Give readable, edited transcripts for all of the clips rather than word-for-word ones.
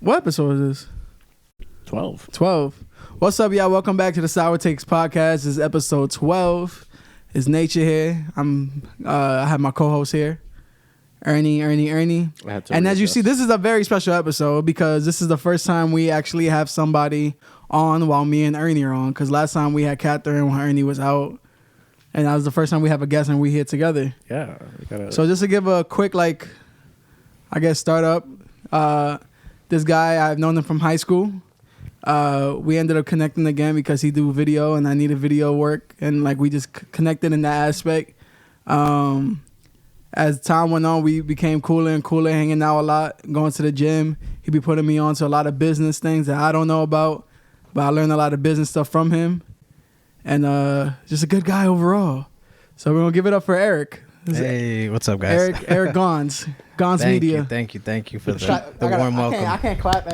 What episode is this? 12. 12. What's up, y'all? Welcome back to the Sour Takes Podcast. This is episode 12. It's Nature here. I have my co-host here, Ernie. And as you see, this is a very special episode because this is the first time we actually have somebody on while me and Ernie are on. Because last time we had Catherine when Ernie was out. And that was the first time we have a guest and we here together. Yeah. So just to give a quick, start up. This guy, I've known him from high school. We ended up connecting again because he do video and I needed video work. And we just connected in that aspect. As time went on, we became cooler and cooler, hanging out a lot, going to the gym. He'd be putting me on to a lot of business things that I don't know about. But I learned a lot of business stuff from him. And just a good guy overall. So we're going to give it up for Erick. Hey, what's up, guys? Erick Gonz. Gonz Media. Thank you for the warm welcome. I can't clap.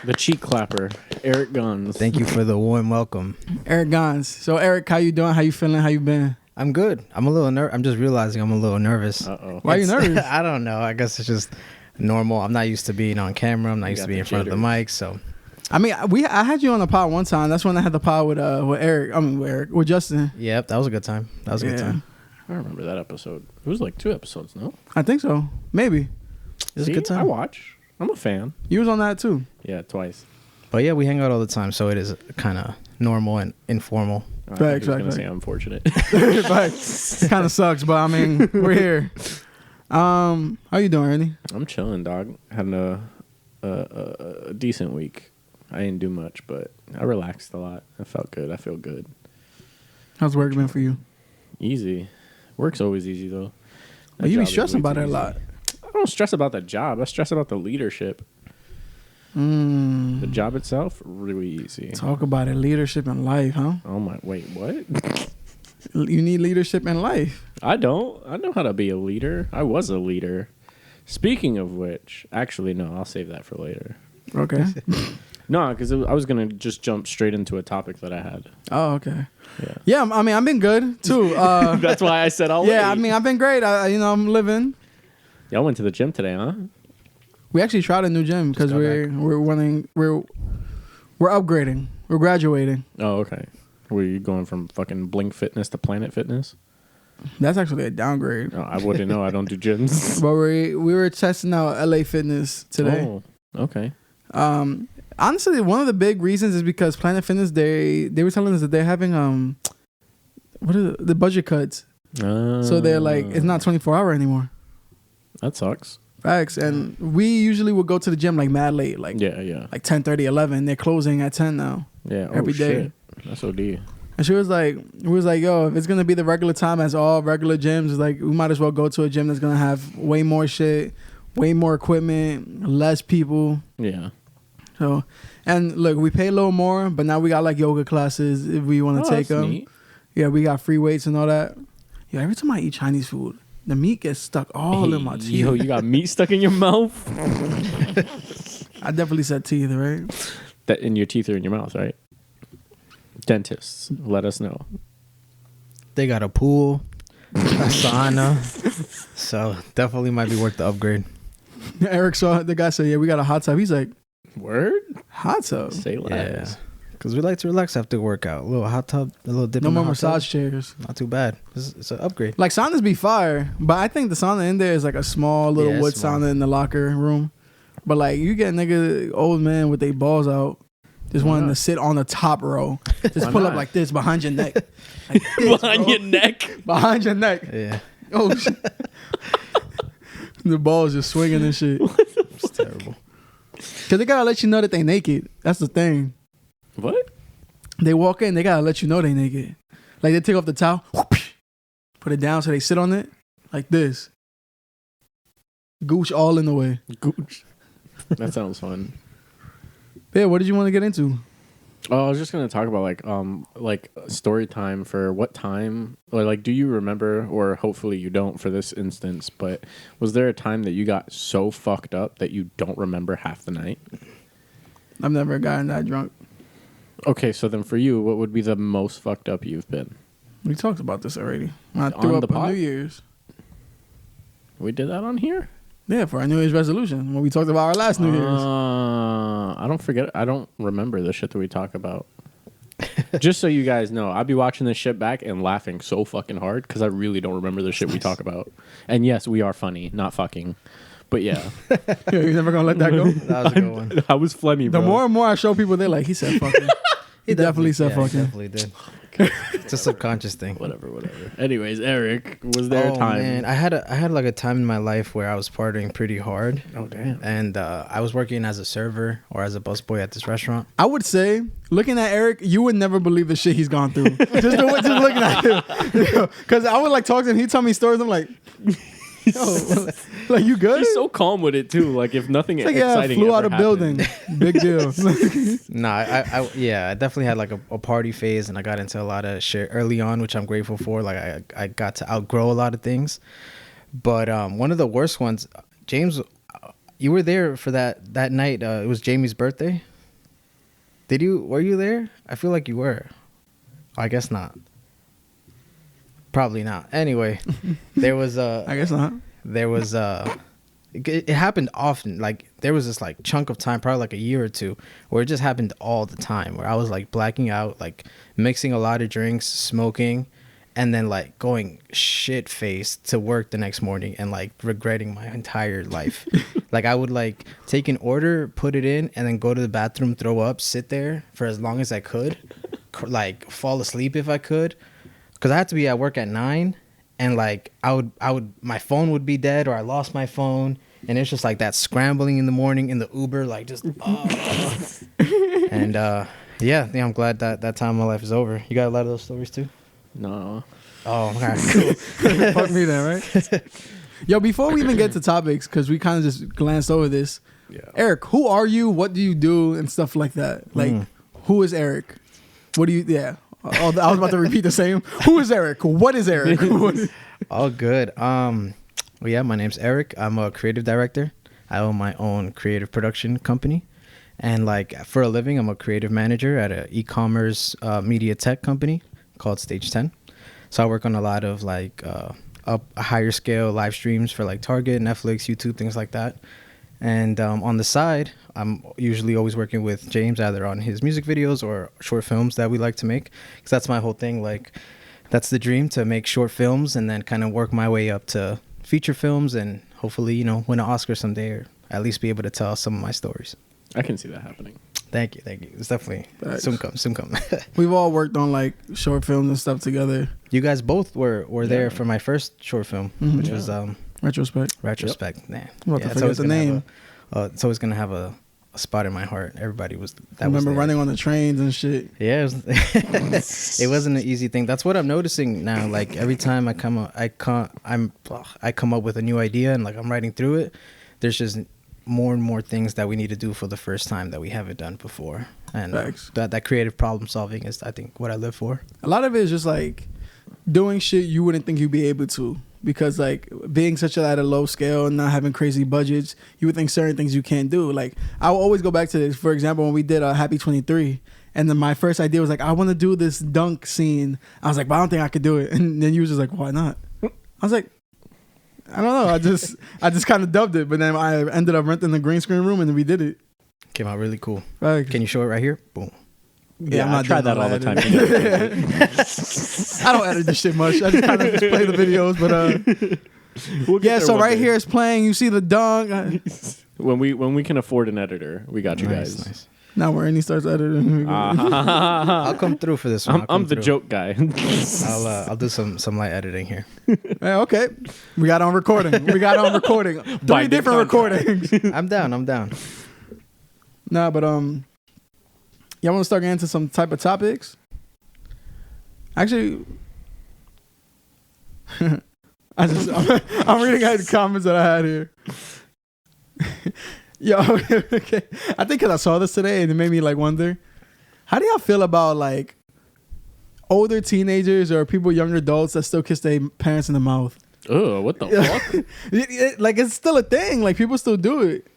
The cheek clapper, Erick Gonz. Thank you for the warm welcome. Erick Gonz. So, Erick, how you doing? How you feeling? How you been? I'm good. I'm a little I'm just realizing I'm a little nervous. Uh-oh. Why are you nervous? I don't know. I guess it's just normal. I'm not used to being on camera. I'm not used to being in front of the mic, so... I mean, I had you on the pod one time. That's when I had the pod with Eric. With Justin. Yep, that was a good time. That was a good time. I remember that episode. It was like 2 episodes, no? I think so. Maybe. It was a good time. I watch. I'm a fan. You was on that too. Yeah, twice. But yeah, we hang out all the time, so it is kind of normal and informal. I was going to say unfortunate. It kind of sucks, but I mean, we're here. How you doing, Ernie? I'm chilling, dog. Had a decent week. I didn't do much, but I relaxed a lot. I felt good. I feel good. How's work been for you? Easy. Work's always easy, though. But you be stressing about it a lot. I don't stress about the job. I stress about the leadership. The job itself, really easy. Talk about it. Leadership in life, huh? Oh, my. Wait, what? You need leadership in life. I don't. I know how to be a leader. I was a leader. Speaking of which, actually, no, I'll save that for later. Okay. No, because I was going to just jump straight into a topic that I had. Oh, okay. Yeah, I mean, I've been good, too. That's why I said I'll wait. I mean, I've been great. I'm living. Y'all went to the gym today, huh? We actually tried a new gym because we're upgrading. We're graduating. Oh, okay. Were you going from fucking Blink Fitness to Planet Fitness? That's actually a downgrade. Oh, I wouldn't know. I don't do gyms. But we were testing out LA Fitness today. Oh, okay. Honestly, one of the big reasons is because Planet Fitness, they were telling us that they're having the budget cuts. So they're like, it's not 24-hour anymore. That sucks. Facts. And we usually would go to the gym mad late, like 10:30, 11. They're closing at 10 now. Yeah, every day. Shit. That's OD. And we was like, yo, if it's gonna be the regular time as all regular gyms, we might as well go to a gym that's gonna have way more shit, way more equipment, less people. Yeah. So, and look, we pay a little more, but now we got yoga classes if we want to take them. Neat. Yeah, we got free weights and all that. Yeah, every time I eat Chinese food, the meat gets stuck all in my teeth. Yo, you got meat stuck in your mouth? I definitely said teeth, right? That in your teeth or in your mouth, right? Dentists, let us know. They got a pool, a sauna, so definitely might be worth the upgrade. Eric saw the guy said, "Yeah, we got a hot tub." He's like, "Word, hot tub." Say less. Yeah. Because we like to relax after workout. A little hot tub, a little dip. No in more the hot massage tub. chairs. Not too bad. It's an upgrade. Saunas be fire, but I think the sauna in there is a small little wood sauna in the locker room. But you get old man with their balls out, just wanting to sit on the top row. Just pull up like this behind your neck. Behind your neck? Behind your neck. Yeah. Oh, shit. The ball's just swinging and shit. It's terrible. Because they got to let you know that they naked. That's the thing. What? They walk in, they got to let you know they naked. They take off the towel, put it down so they sit on it like this. Gooch all in the way. Gooch. That sounds fun. Yeah, what did you want to get into? Oh, I was just gonna talk about story time for what time, or do you remember, or hopefully you don't for this instance, but was there a time that you got so fucked up that you don't remember half the night? I've never gotten that drunk. Okay, so then for you, what would be the most fucked up you've been? We talked about this already. I threw up on New Year's. We did that on here? Yeah, for our New Year's resolution when we talked about our last New Year's. I don't remember the shit that we talk about. Just so you guys know, I'll be watching this shit back and laughing so fucking hard because I really don't remember the shit we talk about. And yes, we are funny, not fucking. But yeah. You're never going to let that go? That was a good one. I was phlegmy, bro. The more and more I show people, they're like, he said fucking. He definitely said fucking. He definitely did. It's a subconscious thing. Whatever. Anyways, Eric, was there a time? Man, I had like a time in my life where I was partying pretty hard. Oh damn! And I was working as a server or as a busboy at this restaurant. I would say, looking at Eric, you would never believe the shit he's gone through. just looking at him, because I would like talk to him. He'd tell me stories. I'm like, yo, like you good? He's so calm with it too. Like if nothing it's like, exciting flew ever out a building. Big deal. Nah, I definitely had like a party phase, and I got into a lot of shit early on, which I'm grateful for. Like I got to outgrow a lot of things. But one of the worst ones, James, you were there for that night. It was Jamie's birthday. Were you there? I feel like you were. I guess not. Probably not. Anyway, there was I guess not. There was it happened often. Like there was this like chunk of time, probably like a year or two, where it just happened all the time, where I was like blacking out, like mixing a lot of drinks, smoking, and then like going shit faced to work the next morning and like regretting my entire life. Like I would like take an order, put it in, and then go to the bathroom, throw up, sit there for as long as I could, like fall asleep if I could. Because I had to be at work at 9, and like I would my phone would be dead, or I lost my phone, and it's just like that scrambling in the morning in the Uber, like just and yeah, I'm glad that time of my life is over. You got a lot of those stories too? No. Oh, okay, cool. Fuck me then, right? Yo, before we even get to topics, because we kind of just glanced over this. Yeah. Eric, who are you? What do you do? And stuff like that. Like, who is Eric? What do you? Yeah. Oh, I was about to repeat the same. Who is Eric? What is Eric? All good. Well, yeah, my name's Eric. I'm a creative director. I own my own creative production company, and like for a living, I'm a creative manager at an e-commerce media tech company called Stage 10. So I work on a lot of like a higher scale live streams for like Target, Netflix, YouTube, things like that. And on the side, I'm usually always working with James, either on his music videos or short films that we like to make. Because that's my whole thing. Like, that's the dream, to make short films and then kind of work my way up to feature films and hopefully, you know, win an Oscar someday, or at least be able to tell some of my stories. I can see that happening. Thank you. It's definitely soon come. We've all worked on like short films and stuff together. You guys both were there for my first short film, which was Retrospect. Retrospect. Yep. Nah. It's the name. It's always gonna have a spot in my heart. Everybody was. I remember running on the trains and shit. Yeah, it wasn't an easy thing. That's what I'm noticing now. Like every time I come up with a new idea and like I'm writing through it, there's just more and more things that we need to do for the first time that we haven't done before. And that creative problem solving is, I think, what I live for. A lot of it is just like doing shit you wouldn't think you'd be able to. Because like being at a low scale and not having crazy budgets, you would think certain things you can't do. Like I will always go back to this. For example, when we did Happy 23, and then my first idea was like, I want to do this dunk scene. I was like, but I don't think I could do it. And then you was just like, why not? I was like, I don't know. I just kind of dubbed it. But then I ended up renting the green screen room and then we did it. Came out really cool. Right. Can you show it right here? Boom. Yeah, I try that all the time. I don't edit this shit much. I just kind of play the videos, but yeah. So right here is playing. You see the dunk. When we can afford an editor, we got you guys. Nice. Now when Ernie starts editing, I'll come through for this one. I'm the joke guy. I'll do some light editing here. Yeah, okay, we got on recording. 3 different recordings. I'm down. Nah, but y'all want to start getting into some type of topics? Actually, I'm reading out the comments that I had here. Yo, okay. I think because I saw this today and it made me like wonder, how do y'all feel about like older teenagers or people, younger adults that still kiss their parents in the mouth? Oh, what the fuck? Like it's still a thing. Like people still do it.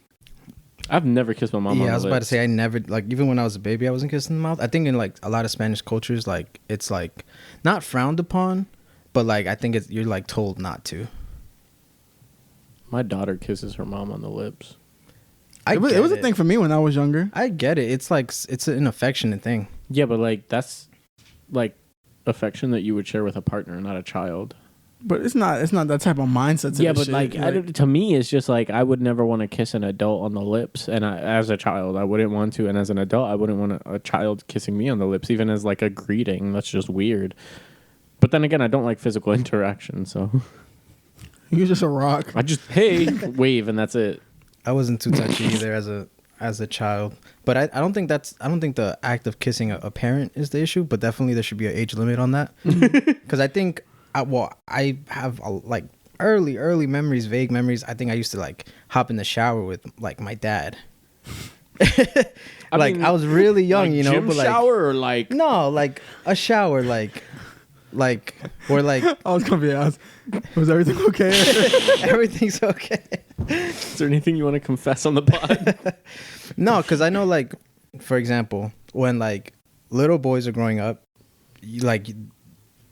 I've never kissed my mom on the lips. I was about to say, I never, like, even when I was a baby, I wasn't kissing the mouth. I think in, like, a lot of Spanish cultures, like, it's, like, not frowned upon, but, like, I think you're, like, told not to. My daughter kisses her mom on the lips. It was a thing for me when I was younger. I get it. It's like it's an affectionate thing. Yeah, but like that's like affection that you would share with a partner, not a child. But it's not that type of mindset. Yeah, but like to me, it's just like I would never want to kiss an adult on the lips, and as a child, I wouldn't want to, and as an adult, I wouldn't want a child kissing me on the lips, even as like a greeting. That's just weird. But then again, I don't like physical interaction, so you're just a rock. I just wave, and that's it. I wasn't too touchy either as a child, but I don't think the act of kissing a parent is the issue, but definitely there should be an age limit on that, because I think. I have like early memories, vague memories. I think I used to like hop in the shower with like my dad. I was really young, like you know. Gym but like shower or like no, like a shower, like or like. I was gonna be asked, was everything okay? Everything's okay. Is there anything you want to confess on the pod? No, because I know, like, for example, when like little boys are growing up,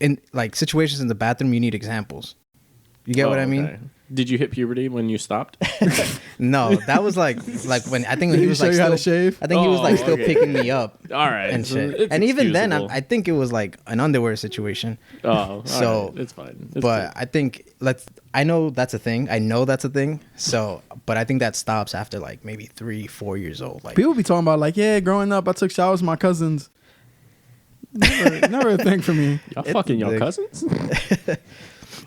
in like situations in the bathroom, you need examples. You get what I mean? Okay. Did you hit puberty when you stopped? No, that was like when I think when he was like still, how to shave? I think he was like still picking me up. All right, and so shit. And even then, I think it was like an underwear situation. Oh, so right. It's fine. But I think I know that's a thing. So, but I think that stops after like maybe 3-4 years old. Like people be talking about like, yeah, growing up, I took showers with my cousins. Never a thing for me. Y'all fucking your cousins?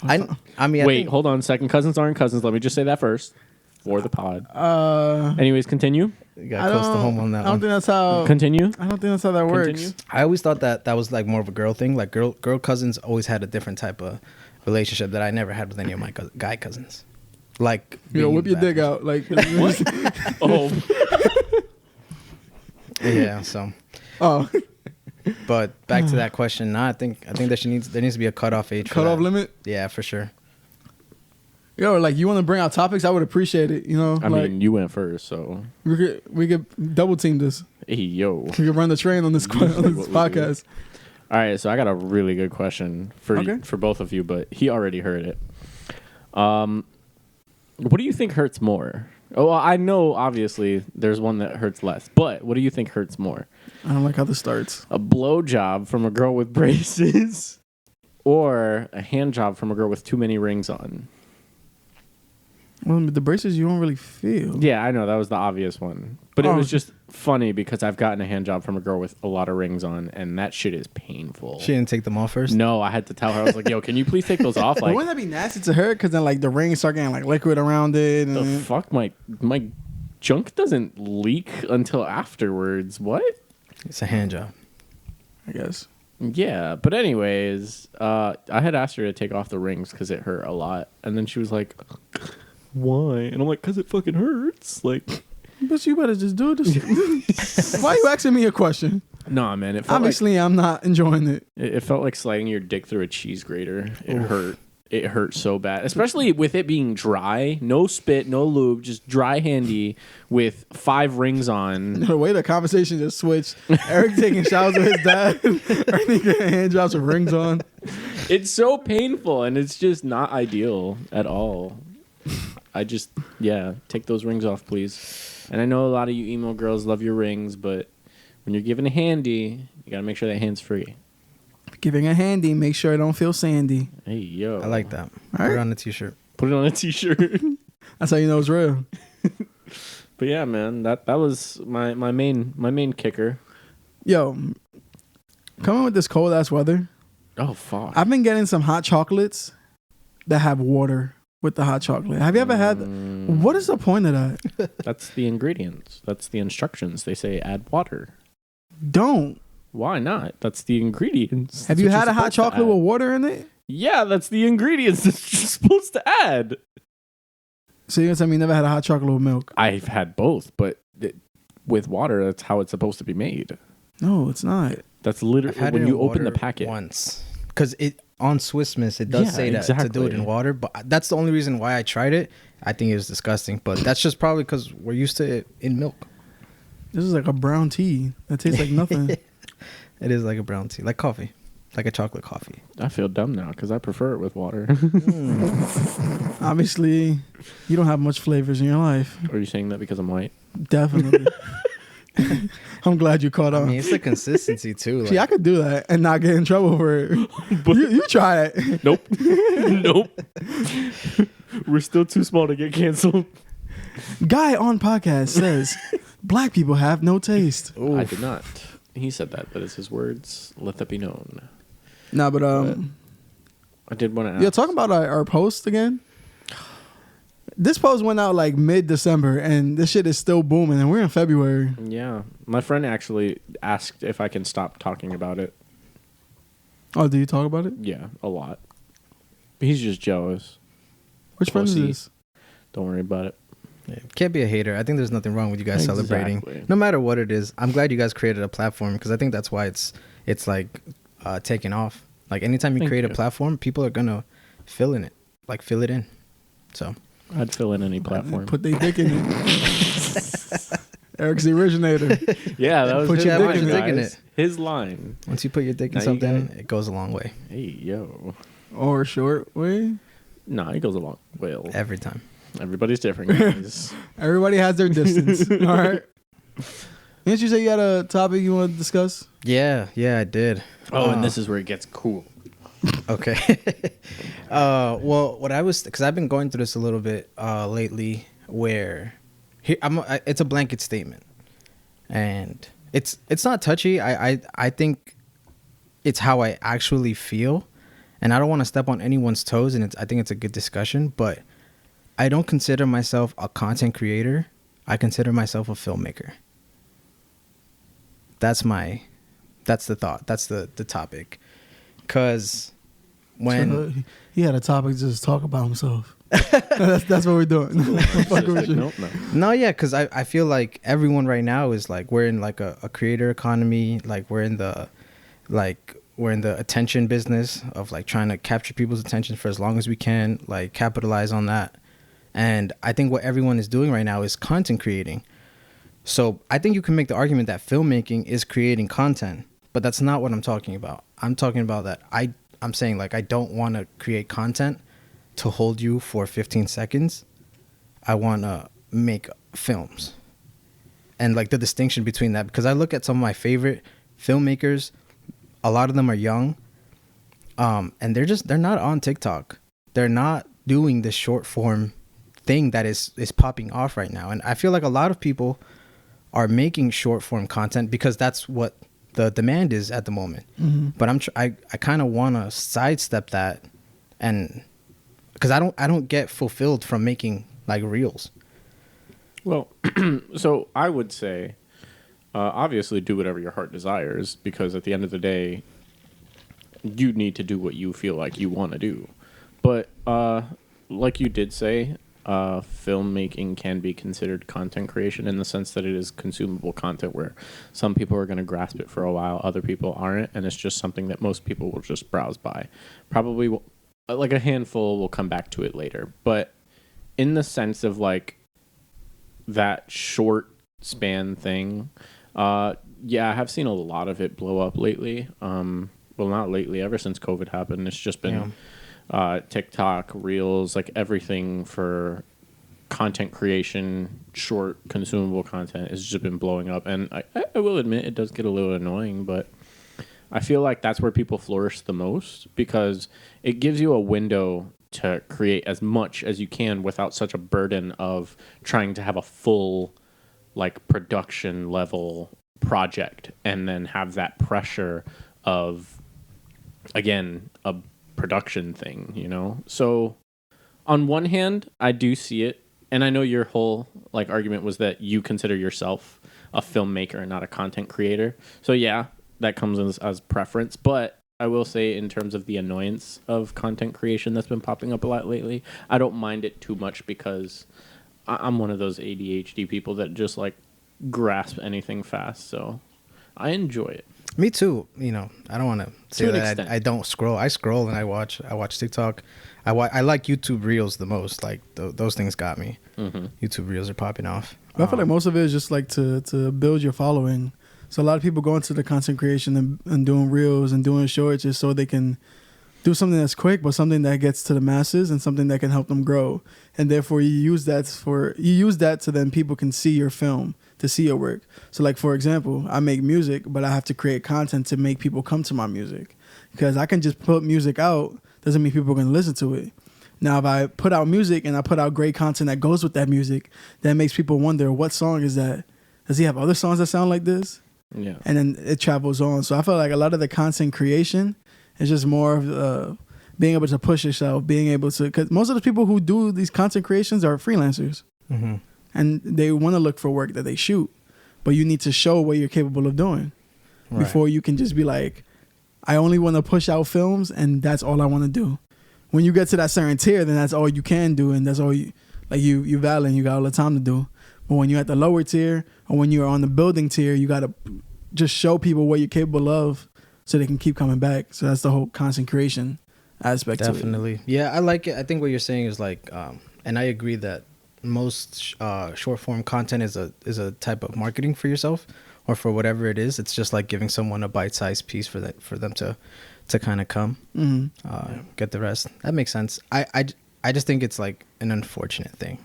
I mean, wait, hold on a second. Cousins aren't cousins. Let me just say that first for the pod. Anyways, continue. You got close to home on that. I don't think that's how. Continue. I don't think that's how that works. I always thought that was like more of a girl thing. Like girl cousins always had a different type of relationship that I never had with any of my guy cousins. Like whip your dick out. Like what? Oh. Yeah. So. Oh. But back to that question, I think there needs to be a cutoff age. Cutoff limit? Yeah, for sure. Yo, like you want to bring out topics? I would appreciate it. You know, I mean, you went first, so we could double team this. Hey, yo, we could run the train on this podcast. All right, so I got a really good question for both of you, but he already heard it. What do you think hurts more? Oh, well, I know obviously there's one that hurts less, but what do you think hurts more? I don't like how this starts. A blowjob from a girl with braces or a hand job from a girl with too many rings on? Well, the braces you don't really feel. Yeah, I know. That was the obvious one. But it was just funny because I've gotten a hand job from a girl with a lot of rings on, and that shit is painful. She didn't take them off first? No, I had to tell her. I was like, yo, can you please take those off? Like, wouldn't that be nasty to her? Because then like the rings start getting like liquid around it. The fuck? My junk doesn't leak until afterwards. What? It's a hand job, I guess. Yeah, but anyways, I had asked her to take off the rings because it hurt a lot, and then she was like, "Why?" And I'm like, "Cause it fucking hurts." Like, but you better just do it. Why are you asking me a question? Nah, man. It felt obviously I'm not enjoying it. It felt like sliding your dick through a cheese grater. It hurt. It hurt so bad, especially with it being dry, no spit, no lube, just dry handy with 5 rings on. The way the conversation just switched. Eric taking showers with his dad, Ernie getting hand jobs with rings on. It's so painful, and it's just not ideal at all. Take those rings off, please. And I know a lot of you emo girls love your rings, but when you're giving a handy, you gotta make sure that hand's free. Giving a handy, make sure it don't feel sandy. Hey, yo. I like that. Put it on a t-shirt. Put it on a t-shirt. That's how you know it's real. But yeah, man, that was my main kicker. Yo, coming with this cold ass weather. Oh fuck! I've been getting some hot chocolates that have water with the hot chocolate. Have you ever had? What is the point of that? That's the ingredients. That's the instructions. They say add water. Don't. Why not? That's the ingredients. Have you had a hot chocolate with water in it? Yeah, that's the ingredients that you're supposed to add. So you're gonna tell me you never had a hot chocolate with milk? I've had both, but with water, that's how it's supposed to be made. No, it's not. That's literally when you open the packet once. Because on Swiss Miss, it does say that to do it in water, but that's the only reason why I tried it. I think it was disgusting, but that's just probably because we're used to it in milk. This is like a brown tea that tastes like nothing. It is like a brown tea, like coffee, like a chocolate coffee. I feel dumb now because I prefer it with water. Obviously, you don't have much flavors in your life. Are you saying that because I'm white? Definitely. I'm glid you caught on. I mean, it's the consistency too. Like, see, I could do that and not get in trouble for it. you try it. Nope. Nope. We're still too small to get canceled. Guy on podcast says black people have no taste. Oof. I did not. He said that, but it's his words. Let that be known. Nah, but I did want to ask. Yeah, talking about our post again. This post went out like mid-December, and this shit is still booming, and we're in February. Yeah. My friend actually asked if I can stop talking about it. Oh, do you talk about it? Yeah, a lot. He's just jealous. Which friend is this? Don't worry about it. Yeah, can't be a hater. I think there's nothing wrong with you guys celebrating. No matter what it is. I'm glad you guys created a platform because I think that's why it's like taking off. Like anytime you create a platform, people are going to fill it in. So I'd fill in any platform. Put their dick in it. Eric's the originator. Yeah, that was put his your line, dick in it. His line. Once you put your dick in something, it goes a long way. Hey, yo. Or a short way? Nah, it goes a long way. Every time. Everybody's different, guys. Everybody has their distance. All right. Didn't you say you had a topic you want to discuss? Yeah, I did. Oh, and this is where it gets cool. Okay. Well, what I was, because I've been going through this a little bit lately, where it's a blanket statement, and it's not touchy. I think it's how I actually feel, and I don't want to step on anyone's toes, and I think it's a good discussion, but I don't consider myself a content creator. I consider myself a filmmaker. That's the thought. That's the topic. Because when he had a topic to just talk about himself. that's what we're doing. No, yeah, because I feel like everyone right now is like, we're in like a creator economy. Like we're in the attention business of like trying to capture people's attention for as long as we can, like capitalize on that. And I think what everyone is doing right now is content creating. So I think you can make the argument that filmmaking is creating content, but that's not what I'm talking about. I'm talking about that I'm saying like I don't want to create content to hold you for 15 seconds. I want to make films. And like the distinction between that, because I look at some of my favorite filmmakers, a lot of them are young, and they're not on TikTok. They're not doing this short form thing that is popping off right now. And I feel like a lot of people are making short form content because that's what the demand is at the moment. Mm-hmm. But I kind of want to sidestep that, and because I don't get fulfilled from making like reels. Well, so I would say, obviously do whatever your heart desires, because at the end of the day, you need to do what you feel like you want to do. But like you did say, filmmaking can be considered content creation in the sense that it is consumable content where some people are going to grasp it for a while, other people aren't, and it's just something that most people will just browse by. Probably like a handful will come back to it later. But in the sense of like that short span thing, yeah, I have seen a lot of it blow up lately. Well, not lately, ever since COVID happened. It's just been TikTok, Reels, like everything for content creation, short consumable content has just been blowing up. And I will admit it does get a little annoying, but I feel like that's where people flourish the most because it gives you a window to create as much as you can without such a burden of trying to have a full like production level project and then have that pressure of, again, a production thing, you know? So on one hand, I do see it. And I know your whole like argument was that you consider yourself a filmmaker and not a content creator. So yeah, that comes as preference. But I will say in terms of the annoyance of content creation that's been popping up a lot lately, I don't mind it too much because I'm one of those ADHD people that just like grasp anything fast. So I enjoy it. Me too. You know, I don't want to say that I don't scroll. I scroll and I watch TikTok. I like YouTube Reels the most. Like those things got me. Mm-hmm. YouTube Reels are popping off. I feel like most of it is just like to build your following. So a lot of people go into the content creation and doing Reels and doing shorts just so they can do something that's quick, but something that gets to the masses and something that can help them grow. And therefore you use that so then people can see your film, to see your work. So like, for example, I make music, but I have to create content to make people come to my music, because I can just put music out, doesn't mean people are going to listen to it. Now, if I put out music and I put out great content that goes with that music, that makes people wonder, what song is that? Does he have other songs that sound like this? Yeah. And then it travels on. So I feel like a lot of the content creation is just more of being able to push yourself, being able to, because most of the people who do these content creations are freelancers. Mm-hmm. And they want to look for work that they shoot. But you need to show what you're capable of doing before you can just be like, I only want to push out films and that's all I want to do. When you get to that certain tier, then that's all you can do, and that's all you valid and you got all the time to do. But when you're at the lower tier, or when you're on the building tier, you got to just show people what you're capable of so they can keep coming back. So that's the whole content creation aspect. Definitely. To it. Yeah, I like it. I think what you're saying is like, and I agree that most short form content is a type of marketing for yourself or for whatever it is. It's just like giving someone a bite-sized piece for them to kind of come, get the rest. That makes sense. I just think it's like an unfortunate thing.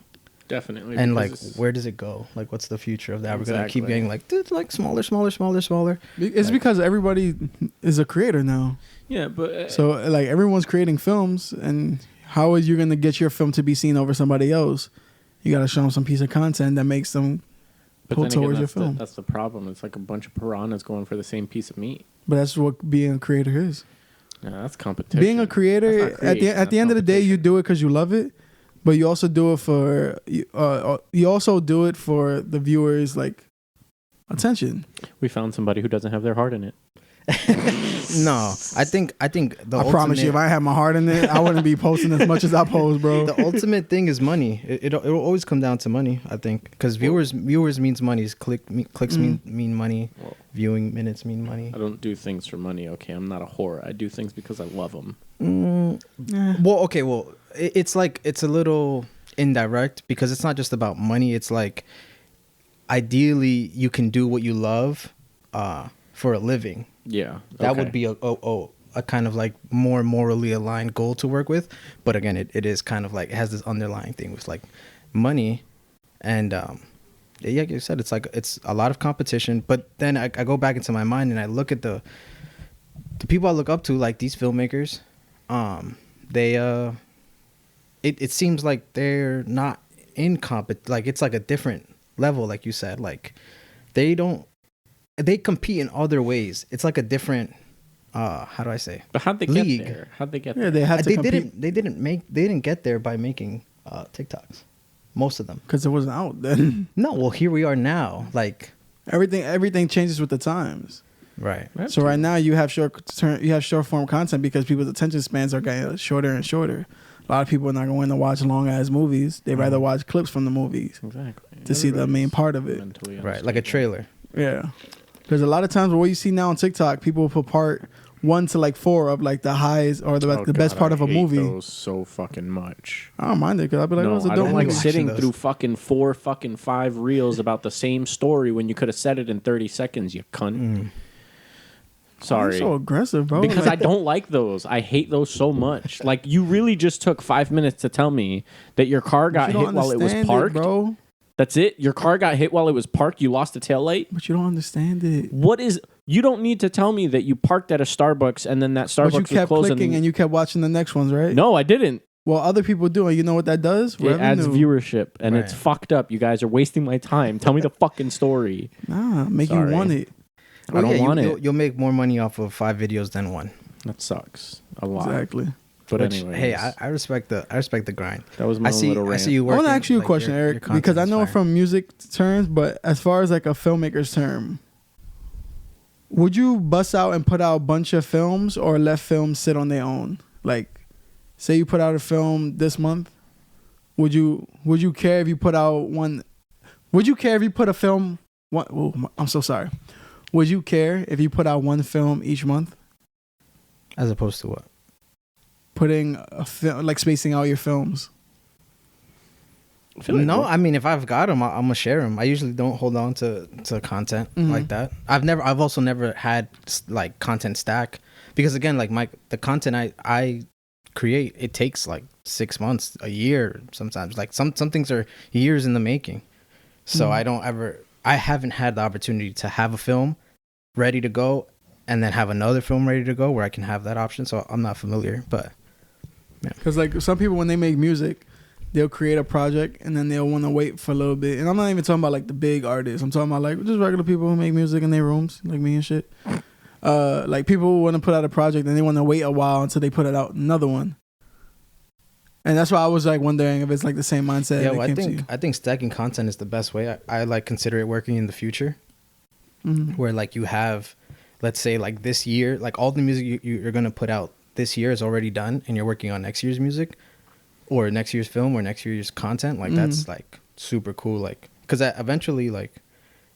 Definitely. And like, where does it go? Like, what's the future of that? Exactly. We're gonna keep getting like smaller. It's like, because everybody is a creator now. Yeah, but so like everyone's creating films, and how are you gonna get your film to be seen over somebody else? You gotta show them some piece of content that makes them pull towards your film. That's the problem. It's like a bunch of piranhas going for the same piece of meat. But that's what being a creator is. Yeah, that's competition. Being a creator, at the end of the day, you do it because you love it, but you also do it for you also do it for the viewers' like attention. We found somebody who doesn't have their heart in it. No, I think I promise you, if I had my heart in it, I wouldn't be posting as much as I post, bro. The ultimate thing is money. It'll always come down to money, I think, because viewers means money. Clicks mean money. Well, viewing minutes mean money. I don't do things for money. Okay, I'm not a whore. I do things because I love them. Well, it's like, it's a little indirect, because it's not just about money. It's like, ideally you can do what you love for a living. Yeah, that would be a kind of like more morally aligned goal to work with. But again, it is kind of like, it has this underlying thing with like money, and yeah, like you said, it's a lot of competition. But then I go back into my mind and I look at the people I look up to, like these filmmakers. It seems like they're not in like, it's like a different level, like you said. Like they compete in other ways. It's like a different how do I say? But how'd they league. get there? How'd they get Yeah, there? they had to compete. They didn't get there by making TikToks. Most of them. Because it wasn't out then. No, well, here we are now. Like, everything changes with the times. right. So right now you have short form content because people's attention spans are getting shorter and shorter. A lot of people are not going to watch long ass movies. They'd rather watch clips from the movies to see the main part of it. Right, like a trailer. Yeah, because a lot of times what you see now on TikTok, people put part 1 to like 4 of like the highs or the best part of a movie. I hate those so fucking much. I don't mind it because I'll be like, no, I don't like movie. sitting through fucking 5 reels about the same story when you could have said it in 30 seconds, you cunt. Sorry. You're so aggressive, bro. Because I don't like those. I hate those so much. Like, you really just took 5 minutes to tell me that your car got hit while it was parked. Bro. That's it? Your car got hit while it was parked? You lost a taillight? But you don't understand it. You don't need to tell me that you parked at a Starbucks and then that Starbucks but you kept was closed. Clicking and you kept watching the next ones, right? No, I didn't. Well, other people do, and you know what that does? It adds viewership, and it's fucked up. You guys are wasting my time. Tell me the fucking story. Nah, you want it. I don't want it. You'll make more money off of 5 videos than 1. That sucks a lot. Exactly. But anyways, hey, I respect the grind. That was my little rant. I see you working. I want to ask you a question, Eric, because I know from music terms, but as far as like a filmmaker's term, would you bust out and put out a bunch of films or let films sit on their own? Like, say you put out a film this month, would you care if you put out one? Would you care if you put a film? I'm so sorry. Would you care if you put out one film each month? As opposed to what? Putting a film, like spacing out your films. No, I mean, if I've got them, I'm gonna share them. I usually don't hold on to content like that. I've also never had like content stack, because again, like the content I create, it takes like 6 months, a year sometimes. Like some things are years in the making. So I haven't had the opportunity to have a film ready to go and then have another film ready to go where I can have that option. So I'm not familiar, but yeah. Because like some people, when they make music, they'll create a project and then they'll want to wait for a little bit. And I'm not even talking about like the big artists. I'm talking about like just regular people who make music in their rooms, like me and shit. Like people who want to put out a project and they want to wait a while until they put it out another one. And that's why I was like wondering if it's like the same mindset. Yeah, well, I think stacking content is the best way. I like consider it working in the future, where like you have, let's say like this year, like all the music you're gonna put out this year is already done, and you're working on next year's music, or next year's film, or next year's content. Like that's like super cool. Like because eventually like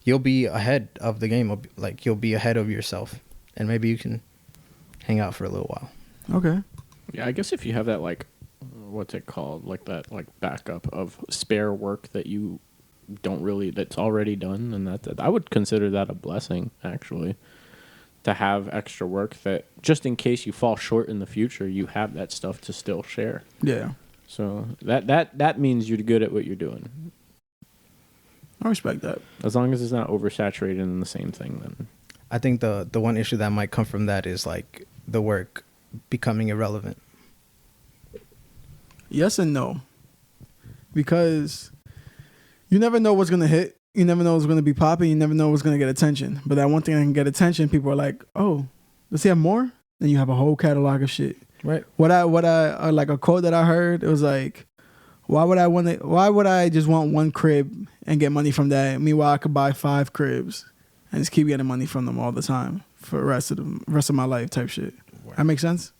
you'll be ahead of the game. Like you'll be ahead of yourself, and maybe you can hang out for a little while. Okay. Yeah, I guess if you have that like, what's it called, like that like backup of spare work that you don't really, that's already done, and that I would consider that a blessing actually, to have extra work that just in case you fall short in the future, you have that stuff to still share. Yeah. So that means you're good at what you're doing. I respect that. As long as it's not oversaturated in the same thing, then. I think the one issue that might come from that is like the work becoming irrelevant. Yes and no. Because you never know what's going to hit. You never know what's going to be popping. You never know what's going to get attention. But that one thing that can get attention, people are like, oh, does he have more? Then you have a whole catalog of shit. Right. What I like a quote that I heard, it was like, why would I just want one crib and get money from that? Meanwhile, I could buy 5 cribs and just keep getting money from them all the time for the rest of my life type shit. Wow. That makes sense?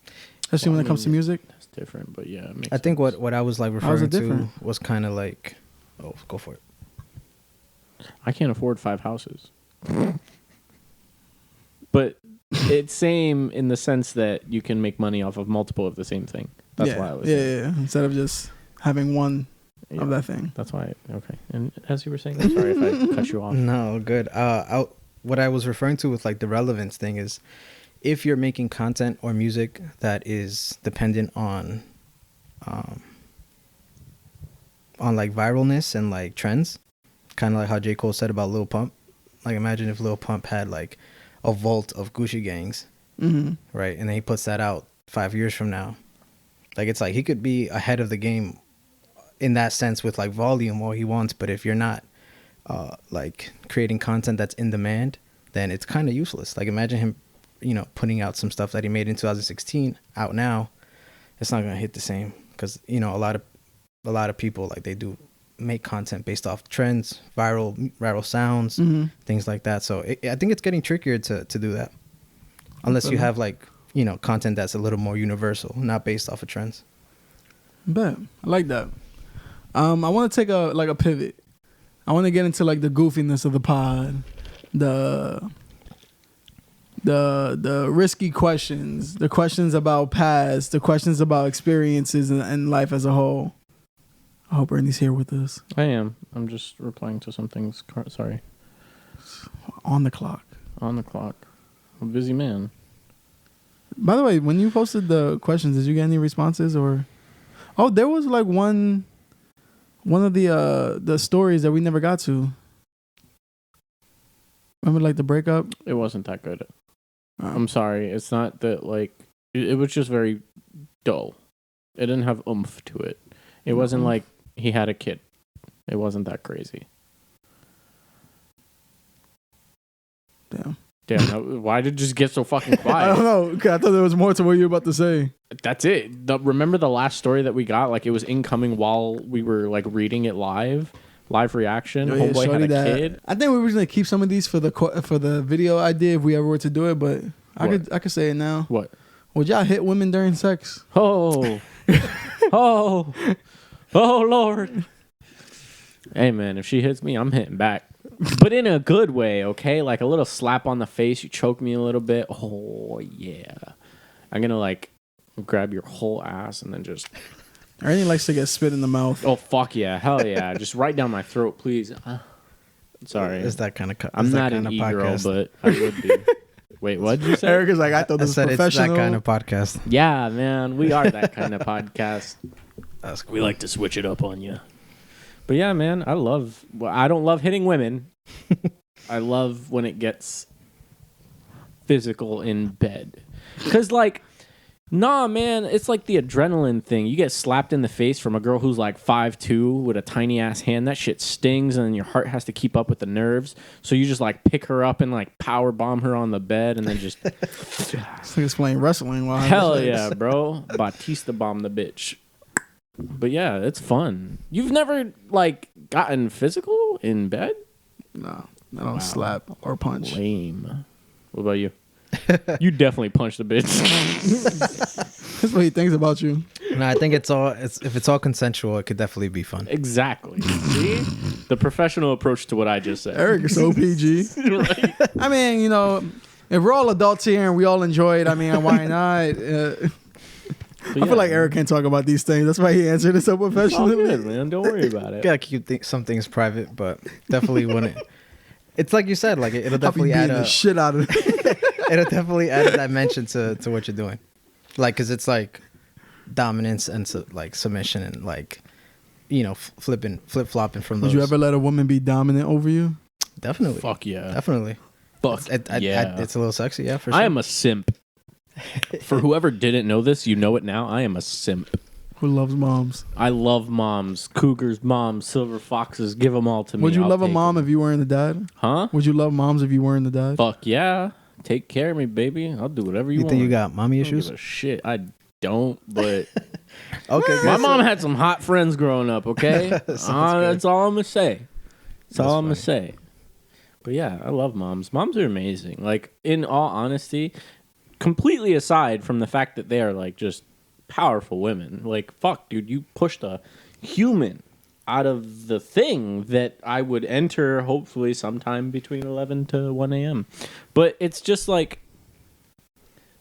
Especially when it comes to music. That's different, but yeah, it makes I think sense. what I was like referring to was kind of like, oh, go for it. I can't afford 5 houses. But it's same in the sense that you can make money off of multiple of the same thing. That's why I was saying. Yeah. Instead of just having one of that thing. That's why. Okay. And as you were saying, I'm sorry if I cut you off. No, good. What I was referring to with like the relevance thing is, if you're making content or music that is dependent on like viralness and like trends, kind of like how J. Cole said about Lil Pump. Like imagine if Lil Pump had like a vault of Gucci gangs, right? And then he puts that out 5 years from now. Like it's like he could be ahead of the game in that sense with like volume all he wants, but if you're not like creating content that's in demand, then it's kind of useless. Like imagine him, putting out some stuff that he made in 2016 out now. It's not gonna hit the same because a lot of people, like, they do make content based off trends, viral sounds, things like that. So I think it's getting trickier to do that, unless you have like content that's a little more universal, not based off of trends. But I like that. I want to take a pivot. I want to get into like the goofiness of the pod, the risky questions, the questions about past, the questions about experiences and life as a whole. I hope Ernie's here with us. I am. I'm just replying to some things. Sorry. On the clock. I'm a busy man. By the way, when you posted the questions, did you get any responses or? Oh, there was like one of the stories that we never got to. Remember like the breakup? It wasn't that good. I'm sorry. It's not that like it was just very dull. It didn't have oomph to it. It wasn't like he had a kid. It wasn't that crazy. Damn. Why did it just get so fucking quiet? I don't know. I thought there was more to what you were about to say. That's it. Remember the last story that we got? Like it was incoming while we were like reading it live reaction. Homeboy had a kid. I think we were gonna keep some of these for the video idea if we ever were to do it, but I could say it now. What? Would y'all hit women during sex? Oh, Lord. Hey man, if she hits me, I'm hitting back. But in a good way, okay? Like a little slap on the face, you choke me a little bit. Oh yeah. I'm gonna like grab your whole ass and then just Ernie likes to get spit in the mouth. Oh, fuck yeah. Hell yeah. Just right down my throat, please. Sorry. It's that kind of I'm not an e-girl, but I would be. Wait, what did you say? Eric is like, I thought this was professional. It's that kind of podcast. Yeah, man. We are that kind of podcast. That's cool. We like to switch it up on you. But yeah, man, I don't love hitting women. I love when it gets physical in bed. Because, like, nah, man, it's like the adrenaline thing. You get slapped in the face from a girl who's like 5'2" with a tiny ass hand. That shit stings, and then your heart has to keep up with the nerves. So you just like pick her up and like power bomb her on the bed, and then just. It's like it's playing wrestling. Hell yeah, bro! Batista bomb the bitch. But yeah, it's fun. You've never like gotten physical in bed? No, I don't slap or punch. Lame. What about you? You definitely punched the bitch. That's what he thinks about you. No, I think if it's all consensual, it could definitely be fun. Exactly. See? The professional approach to what I just said. Eric is so PG. Right? I mean, you know, if we're all adults here and we all enjoy it, I mean, why not? I feel like Eric can't talk about these things. That's why he answered it so professionally. Good, man. Don't worry about it. Gotta keep some things private, but definitely wouldn't. It's like you said, like it'll definitely add the shit out of it. It'll definitely add a dimension to what you're doing, like because it's like dominance and like submission and like flip flopping from those. Would you ever let a woman be dominant over you? Definitely. Fuck yeah. Definitely. Fuck yeah. It's a little sexy, yeah. For sure. I am a simp. For whoever didn't know this, you know it now. I am a simp. Who loves moms? I love moms. Cougars, moms, silver foxes. Give them all to me. Would you love a mom if you weren't the dad? Huh? Would you love moms if you weren't the dad? Fuck yeah. Take care of me, baby. I'll do whatever you want. You think you got mommy issues? I don't give a shit. I don't, but... Okay. My mom had some hot friends growing up, okay? That's all I'm going to say. That's all I'm going to say. But yeah, I love moms. Moms are amazing. Like, in all honesty, completely aside from the fact that they are, like, just powerful women. Like, fuck, dude, you pushed a human out of the thing that I would enter hopefully sometime between 11 to 1 a.m. But it's just like,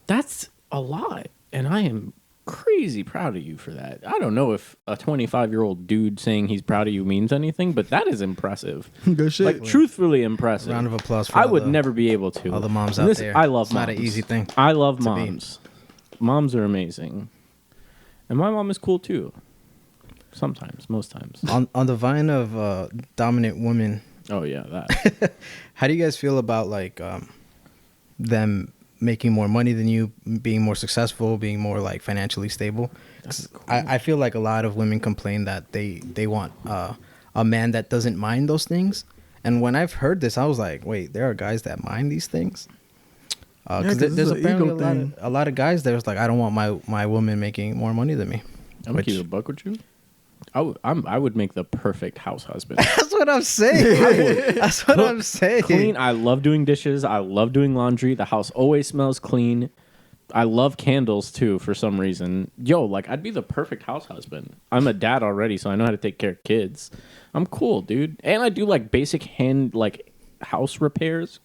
that's a lot. And I am crazy proud of you for that. I don't know if a 25-year-old dude saying he's proud of you means anything, but that is impressive. Good shit. Like, truthfully impressive. Round of applause for I would never be able to. All the moms out there. I love it's moms. It's not an easy thing. I love moms. Moms are amazing. And my mom is cool too. Sometimes, most times. On the vine of dominant women. Oh yeah, that. How do you guys feel about like them making more money than you, being more successful, being more like financially stable? Cool. I feel like a lot of women complain that they want a man that doesn't mind those things. And when I've heard this, I was like, wait, there are guys that mind these things? Because there's apparently a lot of guys that's like, I don't want my woman making more money than me. I'm gonna keep a buck with you. I would make the perfect house husband. That's what I'm saying. That's what I'm saying. Clean. I love doing dishes. I love doing laundry. The house always smells clean. I love candles too for some reason. Yo, like I'd be the perfect house husband. I'm a dad already, so I know how to take care of kids. I'm cool, dude. And I do like basic hand like house repairs.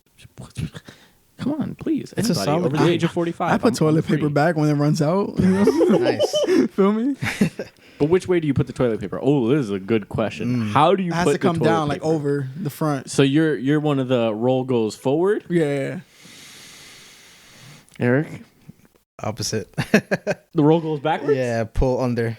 Come on, please. It's anybody a solid over the age of 45. I put toilet paper back when it runs out. Nice. Feel me? But which way do you put the toilet paper? Oh, this is a good question. How do you put the toilet paper? It has to come down like over the front. So you're one of the roll goes forward? Yeah. Eric? Opposite. The roll goes backwards? Yeah, pull under.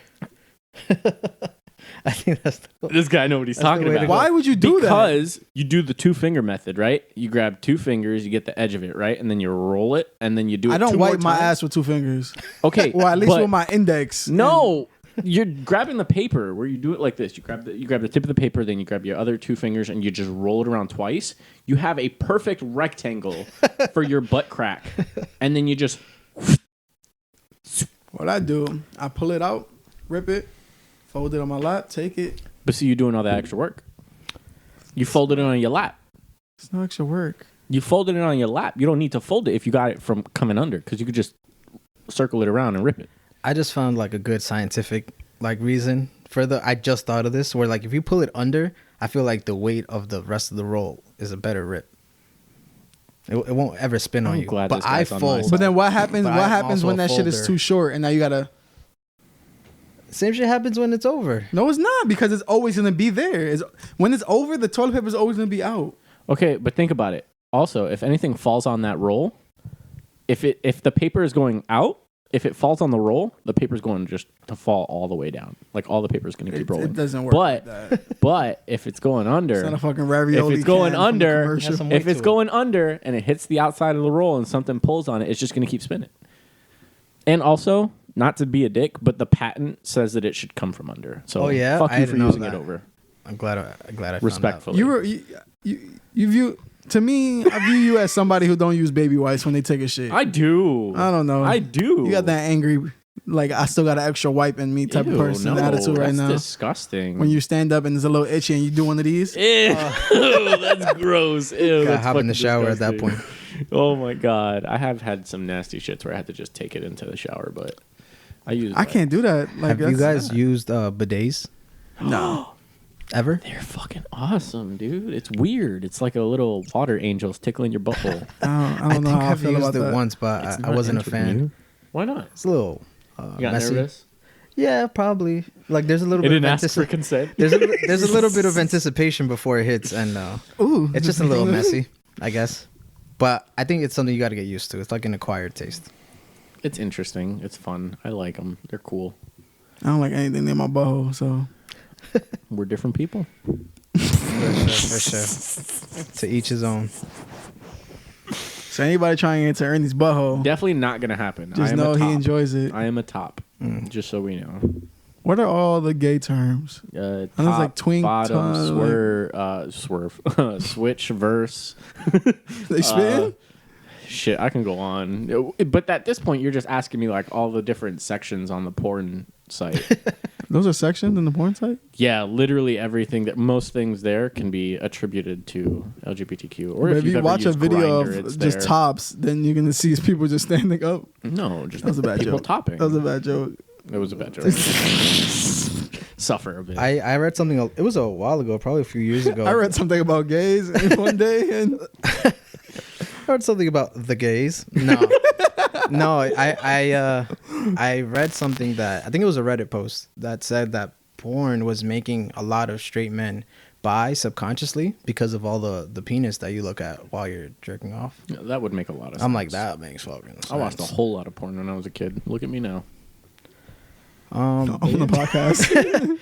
I think that's this guy knows what he's talking about. Why would you do that? Because you do the 2-finger method, right? You grab 2 fingers, you get the edge of it, right? And then you roll it, and then you do it. I don't wipe my ass with 2 fingers. Okay. Well, at least with my index. No. You're grabbing the paper where you do it like this. You grab the tip of the paper, then you grab your other 2 fingers, and you just roll it around twice. You have a perfect rectangle for your butt crack. And then you just... What I do, I pull it out, rip it, fold it on my lap, take it. But see, you're doing all that extra work. You folded it on your lap. It's no extra work. You folded it on your lap. You don't need to fold it if you got it from coming under, because you could just circle it around and rip it. I just found like a good scientific like reason for I just thought of this, where like if you pull it under, I feel like the weight of the rest of the roll is a better rip. It won't ever spin on you. But I fold. But then what happens? What happens when that shit is too short and now you gotta? Same shit happens when it's over. No, it's not, because it's always gonna be there. When it's over, the toilet paper is always gonna be out. Okay, but think about it. Also, if anything falls on that roll, if the paper is going out, if it falls on the roll, the paper's going just to fall all the way down. Like all the paper's going to keep rolling. It doesn't work like that. But if it's going under, it's not a fucking ravioli. If it's going under, commercial. And it hits the outside of the roll and something pulls on it, it's just going to keep spinning. And also, not to be a dick, but the patent says that it should come from under. So fuck you for using it over. I'm glad I respectfully. You view. To me, I view you as somebody who don't use baby wipes when they take a shit. I do. I don't know. I do. You got that angry, like, I still got an extra wipe in me type of person attitude right now. That's disgusting. When you stand up and it's a little itchy and you do one of these. Ew, that's gross. Ew, gotta hop in the shower disgusting. At that point. Oh my God. I have had some nasty shits where I had to just take it into the shower, but I can't do that. Like, have you guys used bidets? No. Ever? They're fucking awesome, dude. It's weird. It's like a little water angels tickling your butthole. I don't know how I feel about that. I've used it once, but I wasn't a fan. You? Why not? It's a little you got messy. Nervous? Yeah, probably. Like there's a little bit of anticipation. For consent. There's a little bit of anticipation before it hits, and it's just a little messy, I guess. But I think it's something you got to get used to. It's like an acquired taste. It's interesting. It's fun. I like them. They're cool. I don't like anything near my butthole, so. We're different people. For sure. To each his own. So anybody trying to get into Ernie's butthole, definitely not gonna happen. Just know he enjoys it. I am a top. Just so we know. What are all the gay terms? Top, like twink, bottom, swerve, switch, verse. They spin? Shit, I can go on. But at this point, you're just asking me like all the different sections on the porn site. Those are sections in the porn site? Yeah, literally everything. Most things there can be attributed to LGBTQ. Or if you watch a video Grindr, of just tops, then you're going to see people just standing up. No, just that was a bad people joke. Topping. That was a bad joke. It was a bad joke. Suffer a bit. I read something, it was a while ago, probably a few years ago. I read something about gays one day. And I heard something about the gays. No. No, I read something that, I think it was a Reddit post that said that porn was making a lot of straight men bi subconsciously because of all the penis that you look at while you're jerking off. Yeah, that would make a lot of sense. I'm like, that makes fucking sense. I watched a whole lot of porn when I was a kid. Look at me now. On the podcast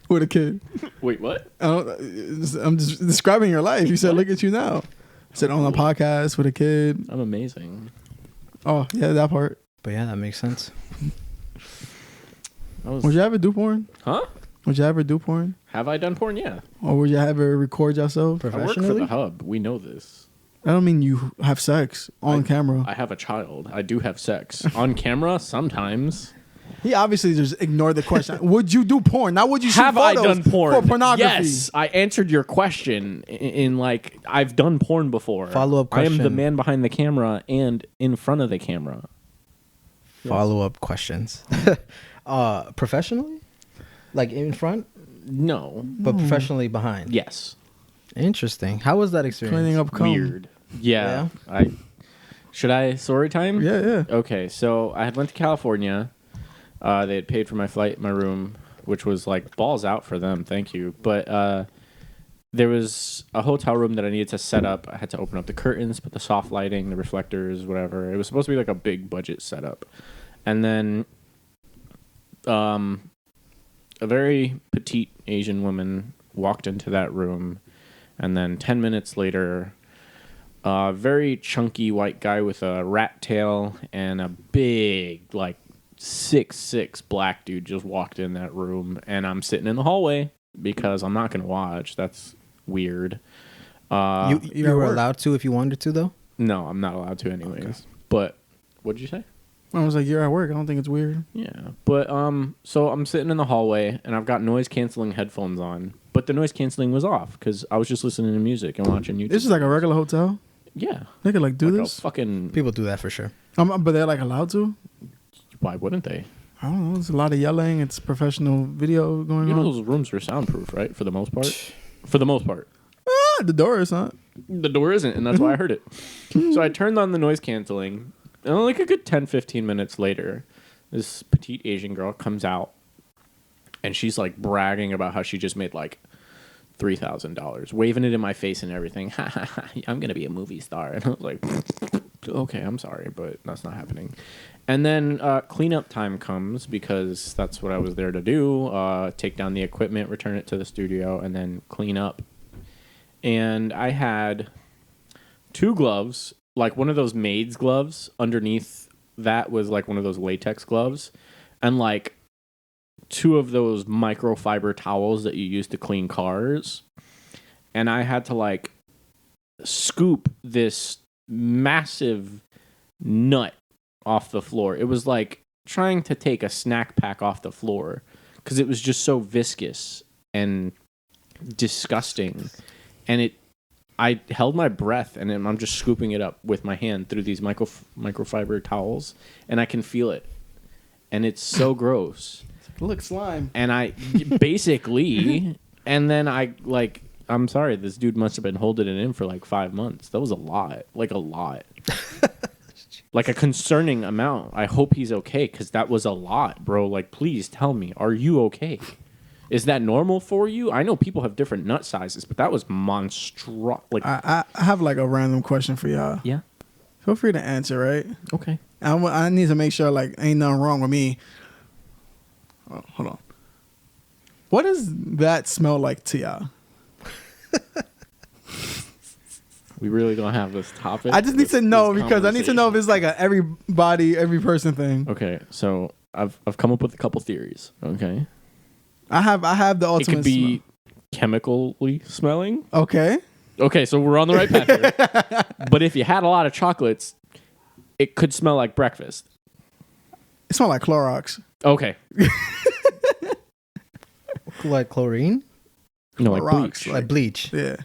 with a kid. Wait, what? I'm just describing your life. You said, "Look at you now." I said, "On the podcast with a kid." I'm amazing. Oh yeah, that part. But yeah, that makes sense. Would you ever do porn? Huh? Would you ever do porn? Have I done porn? Yeah. Or would you ever record yourself I professionally? work for the Hub. We know this. I don't mean you have sex on camera. I have a child. I do have sex on camera sometimes. He obviously just ignored the question. Would you do porn? Now, would you shoot have I photos done porn? For pornography? Yes, I answered your question in like I've done porn before. Follow-up question. I am the man behind the camera and in front of the camera. Follow-up questions. Professionally? Like in front? No. But professionally behind? Yes. Interesting. How was that experience? Cleaning up cum. Weird. Yeah. Should I story time? Yeah. Okay, so I had went to California. They had paid for my flight, my room, which was like balls out for them. Thank you. But there was a hotel room that I needed to set up. I had to open up the curtains, put the soft lighting, the reflectors, whatever. It was supposed to be like a big budget setup. And then a very petite Asian woman walked into that room. And then 10 minutes later, a very chunky white guy with a rat tail and a big, like, 6'6" black dude just walked in that room, and I'm sitting in the hallway because I'm not gonna watch. That's weird. You were allowed to if you wanted to, though? No, I'm not allowed to anyways. Okay. But what did you say? I was like, you're at work. I don't think it's weird. Yeah, but so I'm sitting in the hallway, and I've got noise canceling headphones on, but the noise canceling was off because I was just listening to music and watching YouTube. This is like a regular hotel. Yeah, they could like do like this. Fucking people do that for sure. But they're like allowed to. Why wouldn't they? I don't know. There's a lot of yelling. It's professional video going on. You know those rooms are soundproof, right? For the most part. For the most part. The door is not. The door isn't, and that's why I heard it. So I turned on the noise canceling, and like a good 10, 15 minutes later, this petite Asian girl comes out, and she's like bragging about how she just made like $3,000, waving it in my face and everything. I'm gonna be a movie star. And I was like, okay, I'm sorry, but that's not happening. And then cleanup time comes, because that's what I was there to do. Take down the equipment, return it to the studio, and then clean up. And I had 2 gloves, like one of those maid's gloves. Underneath that was like one of those latex gloves, and like 2 of those microfiber towels that you use to clean cars. And I had to like scoop this massive nut off the floor. It was like trying to take a snack pack off the floor, because it was just so viscous and disgusting. And I held my breath, and I'm just scooping it up with my hand through these microfiber towels, and I can feel it. And it's so gross. Look, slime. And I basically, and then I'm sorry, this dude must have been holding it in for like 5 months. That was a lot. Like a lot. Like a concerning amount. I hope he's okay, because that was a lot, bro. Like, please tell me, are you okay? Is that normal for you? I know people have different nut sizes, but that was monstrous. Like, I have like a random question for y'all. Yeah. Feel free to answer, right? Okay. I need to make sure like ain't nothing wrong with me. Oh, hold on. What does that smell like to y'all? We really don't have this topic. I just need to know, because I need to know if it's like a every person thing. Okay, so I've come up with a couple theories. Okay. I have the ultimate. It could be smell. Chemically smelling. Okay. Okay, so we're on the right path here. But if you had a lot of chocolates, it could smell like breakfast. It smells like Clorox. Okay. Like chlorine? No, like Clorox, bleach. Like bleach. Yeah.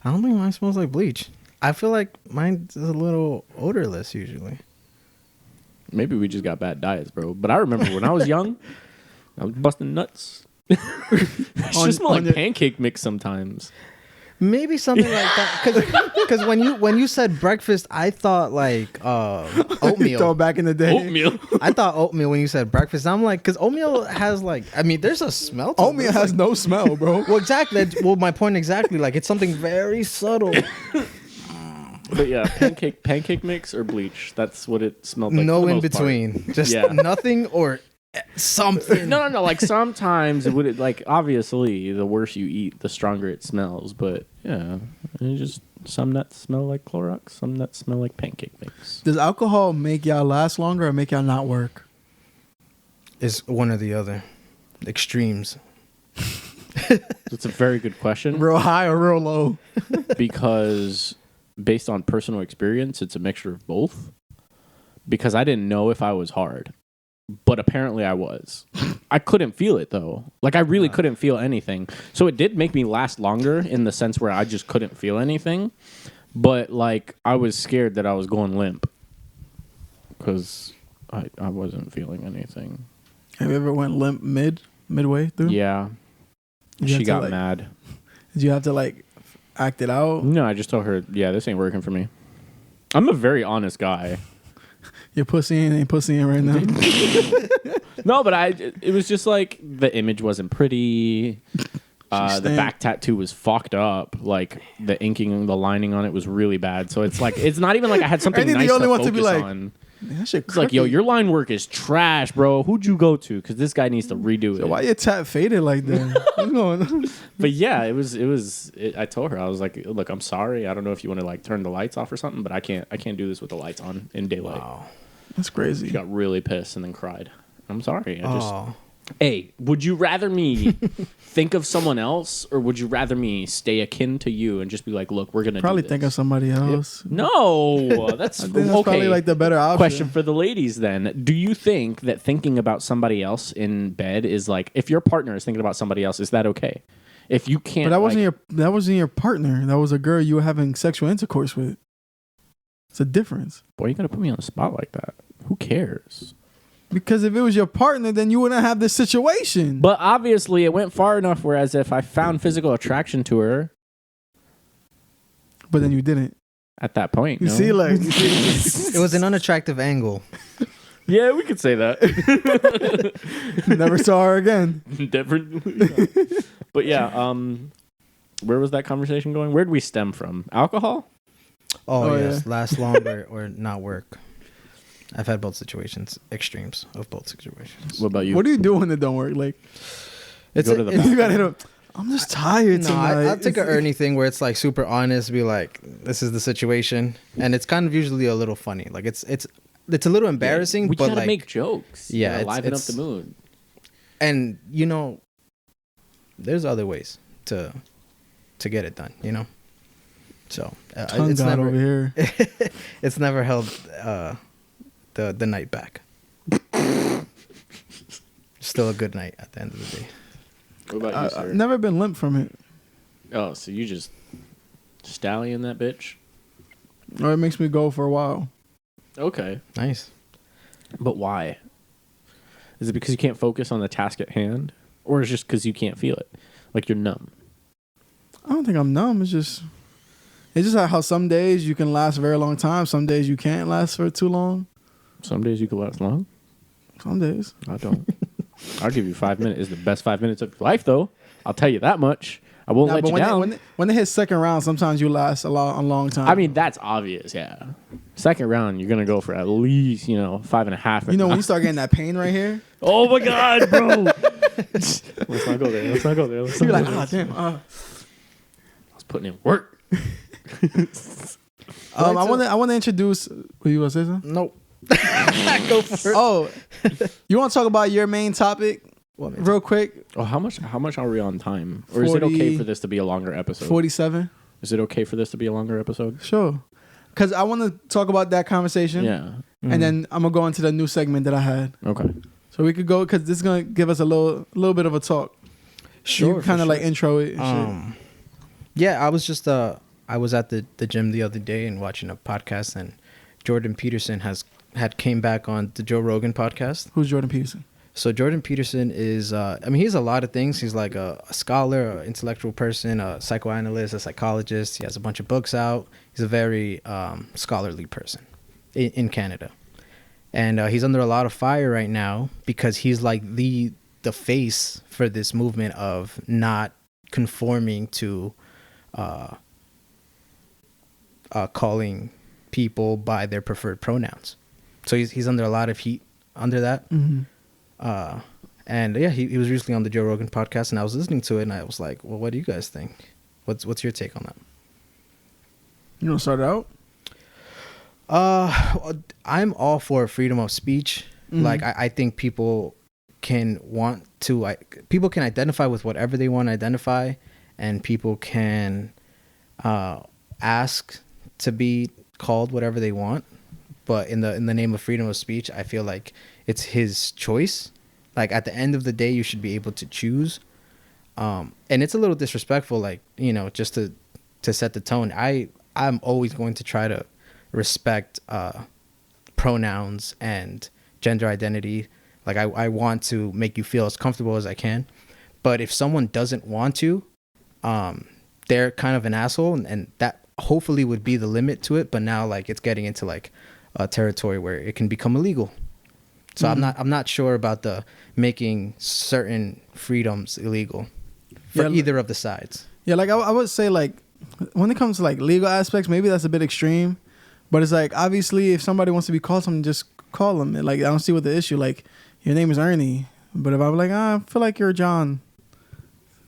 I don't think mine smells like bleach. I feel like mine is a little odorless usually. Maybe we just got bad diets, bro. But I remember when I was young, I was busting nuts. It just smelled like pancake mix sometimes. Maybe something like that. Because when you said breakfast, I thought like oatmeal. Throw back in the day. Oatmeal. I thought oatmeal when you said breakfast. I'm like, because oatmeal has like, I mean, there's a smell to Oatmeal it. has no smell, bro. Well, exactly. Well, my point exactly. Like, it's something very subtle. But yeah, pancake mix or bleach. That's what it smelled like. No in between. Just nothing or something. No. Like sometimes it would, like, obviously the worse you eat, the stronger it smells. But yeah, it's just some nuts smell like Clorox, some nuts smell like pancake mix. Does alcohol make y'all last longer or make y'all not work? It's one or the other. Extremes. It's a very good question. Real high or real low? Because based on personal experience, it's a mixture of both. Because I didn't know if I was hard. But apparently I was. I couldn't feel it, though. Like, I really couldn't feel anything. So it did make me last longer in the sense where I just couldn't feel anything. But, like, I was scared that I was going limp. Because I wasn't feeling anything. Have you ever went limp midway through? Yeah. She got mad. Did you have to, like, act it out? No, I just told her, yeah, this ain't working for me. I'm a very honest guy. Your pussy ain't pussying right now. No, but it was just like the image wasn't pretty. The back tattoo was fucked up. Like the inking, the lining on it was really bad. So it's like, it's not even like I had something nice to focus on. That shit it's like, yo, your line work is trash, bro. Who'd you go to? Because this guy needs to redo it. Why your tat faded like that? What's going on? But yeah, it was. I told her, I was like, look, I'm sorry. I don't know if you want to like turn the lights off or something, but I can't do this with the lights on in daylight. Wow. That's crazy. She got really pissed and then cried. I'm sorry. Hey, would you rather me think of someone else, or would you rather me stay akin to you and just be like, look, we're gonna probably do this? Think of somebody else. No, that's okay. Probably like the better option. Question for the ladies then: do you think that thinking about somebody else in bed is like, if your partner is thinking about somebody else, is that okay? If you can't, but that wasn't your partner. That was a girl you were having sexual intercourse with. It's a difference. Boy, you gotta put me on the spot like that. Who cares? Because if it was your partner, then you wouldn't have this situation. But obviously, it went far enough whereas if I found physical attraction to her. But then you didn't. At that point, You see, like... It was an unattractive angle. Yeah, we could say that. Never saw her again. Definitely. But yeah, where was that conversation going? Where did we stem from? Alcohol? Oh yes, yeah. last long or not work. I've had both situations, extremes of both situations. What about you? What do you do when it don't work? Like, It's Go to the you gotta hit him. I'm just tired no, tonight. I'll take an Ernie thing where it's like super honest, be like, this is the situation, and it's kind of usually a little funny. Like it's a little embarrassing, we but gotta like make jokes. Yeah, liven up the mood. And there's other ways to get it done. So it's never over here. it's never held the night back. Still a good night at the end of the day. What about you, sir? I've never been limp from it. Oh, so you just stallion that bitch? Or it makes me go for a while. Okay. Nice. But why? Is it because you can't focus on the task at hand? Or is it just because you can't feel it? Like you're numb? I don't think I'm numb. It's just like how some days you can last a very long time. Some days you can't last for too long. Some days you can last long. Some days. I don't. I'll give you 5 minutes. It's the best 5 minutes of your life, though. I'll tell you that much. I won't let you down. When they hit second round, sometimes you last a long time. I mean, that's obvious, yeah. Second round, you're going to go for at least, 5.5. When you start getting that pain right here, oh, my God, bro. Let's not go there. you're like, oh, damn. I was putting in work. I want to introduce. Were you going to say something? Nope. Go for it. Oh, you want to talk about your main topic real quick? Oh, how much are we on time? Or is it okay for this to be a longer episode? 47. Is it okay for this to be a longer episode? Sure. Because I want to talk about that conversation. Yeah. And then I'm going to go into the new segment that I had. Okay. So we could go, because this is going to give us a little bit of a talk. Sure. You kind of like intro it and shit. Yeah, I was just I was at the gym the other day and watching a podcast, and Jordan Peterson had came back on the Joe Rogan podcast. Who's Jordan Peterson? So Jordan Peterson is, he's a lot of things. He's like a scholar, an intellectual person, a psychoanalyst, a psychologist. He has a bunch of books out. He's a very scholarly person in Canada. And he's under a lot of fire right now because he's like the face for this movement of not conforming to calling people by their preferred pronouns. So he's under a lot of heat under that. Mm-hmm. And yeah, he was recently on the Joe Rogan podcast, and I was listening to it, and I was like, well, what do you guys think? What's your take on that? You want to start it out? I'm all for freedom of speech. Mm-hmm. Like, I think people can people can identify with whatever they want to identify, and people can ask to be called whatever they want. But in the name of freedom of speech, I feel like it's his choice. Like, at the end of the day, you should be able to choose. And it's a little disrespectful, like, just to set the tone. I'm always going to try to respect pronouns and gender identity. Like, I want to make you feel as comfortable as I can. But if someone doesn't want to, they're kind of an asshole, and that hopefully would be the limit to it. But now, like, it's getting into like a territory where it can become illegal. So I'm not sure about the making certain freedoms illegal for either of the sides. Yeah, like I would say, like, when it comes to like legal aspects, maybe that's a bit extreme. But it's like, obviously, if somebody wants to be called something, just call them. Like, I don't see what the issue. Like, your name is Ernie, but if I'm like, I feel like you're John,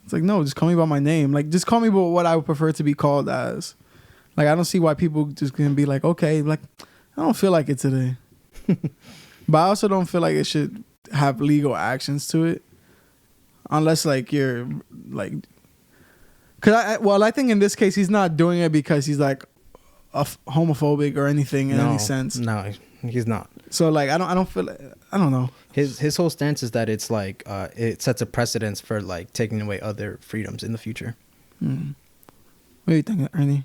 it's like, no, just call me by my name. Like, just call me by what I would prefer to be called as. Like, I don't see why people just can be like, okay, like, I don't feel like it today. But I also don't feel like it should have legal actions to it, unless like you're like, I think in this case he's not doing it because he's like homophobic or anything in any sense. No, he's not. So like I don't feel like, I don't know. His whole stance is that it's like it sets a precedence for like taking away other freedoms in the future. What do you think, Ernie?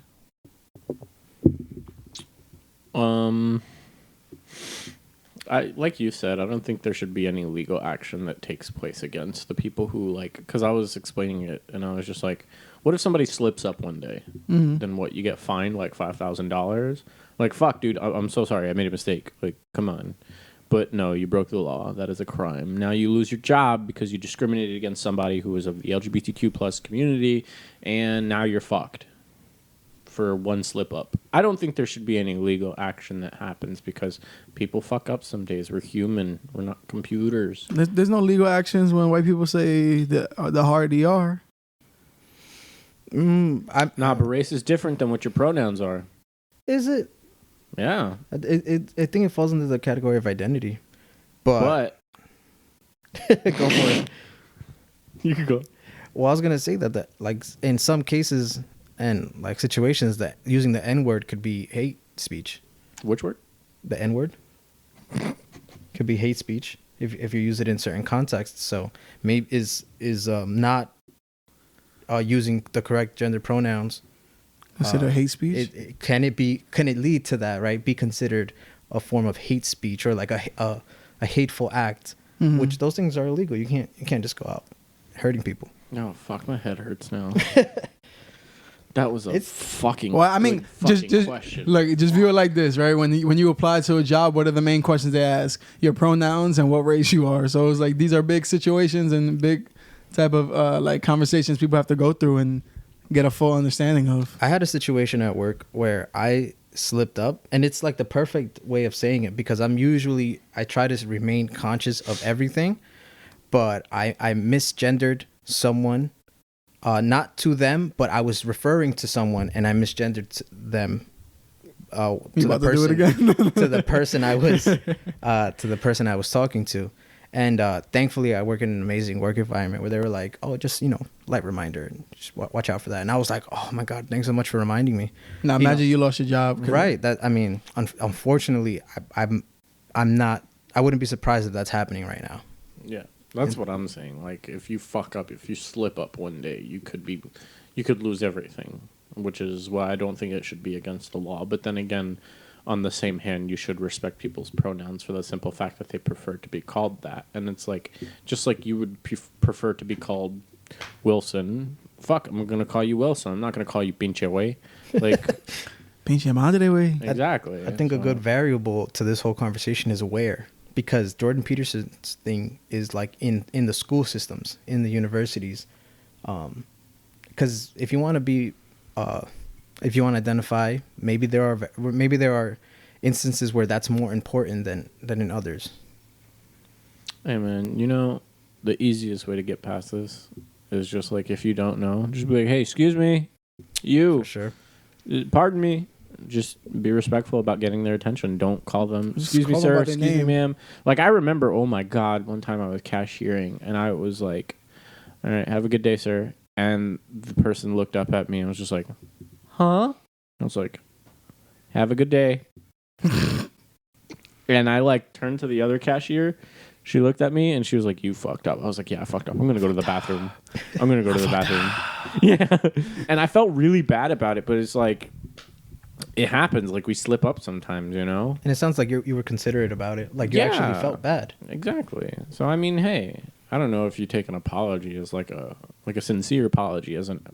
Like you said, I don't think there should be any legal action that takes place against the people who, like, because I was explaining it and I was just like, what if somebody slips up one day? Mm-hmm. Then what, you get fined like $5,000? Like, fuck, dude, I'm so sorry, I made a mistake. Like, come on. But no, you broke the law. That is a crime. Now you lose your job because you discriminated against somebody who was of the LGBTQ plus community, and now you're fucked for one slip up. I don't think there should be any legal action that happens because people fuck up some days. We're human. We're not computers. There's no legal actions when white people say the hard ER. But race is different than what your pronouns are. Is it? Yeah. I think it falls into the category of identity. But go for it. You could go. Well, I was gonna say that like in some cases and like situations that using the N-word could be hate speech. Which word? The N-word could be hate speech if you use it in certain contexts. So maybe is not using the correct gender pronouns consider hate speech. Can it lead to that, right? Be considered a form of hate speech or like a hateful act, which those things are illegal. You can't just go out hurting people. No, fuck, my head hurts now. That was a fucking. Well, I mean, just question. Like just view it like this, right? When you apply to a job, what are the main questions they ask? Your pronouns and what race you are. So it's like these are big situations and big type of like conversations people have to go through and get a full understanding of. I had a situation at work where I slipped up, and it's like the perfect way of saying it because I try to remain conscious of everything, but I misgendered someone. Not to them, but I was referring to someone, and I misgendered them. To the person I was talking to, and thankfully I work in an amazing work environment where they were like, "Oh, just light reminder, just watch out for that." And I was like, "Oh my god, thanks so much for reminding me." Now imagine you lost your job, right? That I mean, unfortunately, I'm not. I wouldn't be surprised if that's happening right now. Yeah. That's what I'm saying. Like, if you fuck up, if you slip up one day, you could lose everything, which is why I don't think it should be against the law. But then again, on the same hand, you should respect people's pronouns for the simple fact that they prefer to be called that. And it's like, just like you would prefer to be called Wilson. Fuck, I'm going to call you Wilson. I'm not going to call you pinche way. Like, pinche madre way. Exactly. I think a good variable to this whole conversation is where. Because Jordan Peterson's thing is like in the school systems, in the universities. Because if you want to be, if you want to identify, maybe there are instances where that's more important than in others. Hey man, the easiest way to get past this is just like if you don't know, just be like, hey, excuse me, you. For sure. Pardon me. Just be respectful about getting their attention. Don't call them, excuse me, sir, excuse me, ma'am. Like, I remember, oh my God, one time I was cashiering and I was like, all right, have a good day, sir. And the person looked up at me and was just like, huh? I was like, have a good day. And I like turned to the other cashier. She looked at me and she was like, you fucked up. I was like, yeah, I fucked up. I'm going to go to the bathroom. Yeah. And I felt really bad about it, but it's like, it happens. Like, we slip up sometimes, And it sounds like you were considerate about it. Like, you actually felt bad. Exactly. So, I mean, hey, I don't know if you take an apology as like a sincere apology as an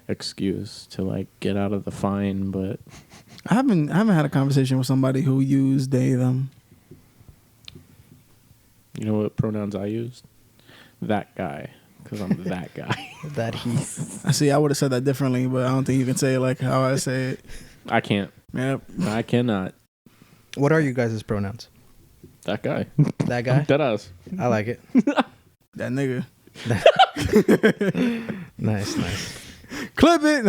excuse to like get out of the fine, but I haven't had a conversation with somebody who used they, them. You know what pronouns I used? That guy. Because I'm that guy. That he. I see. I would have said that differently, but I don't think you can say it like how I say it. I can't. Yep. I cannot. What are you guys' pronouns? That guy. That guy? Deadass. I like it. That nigga. Nice. Clip it.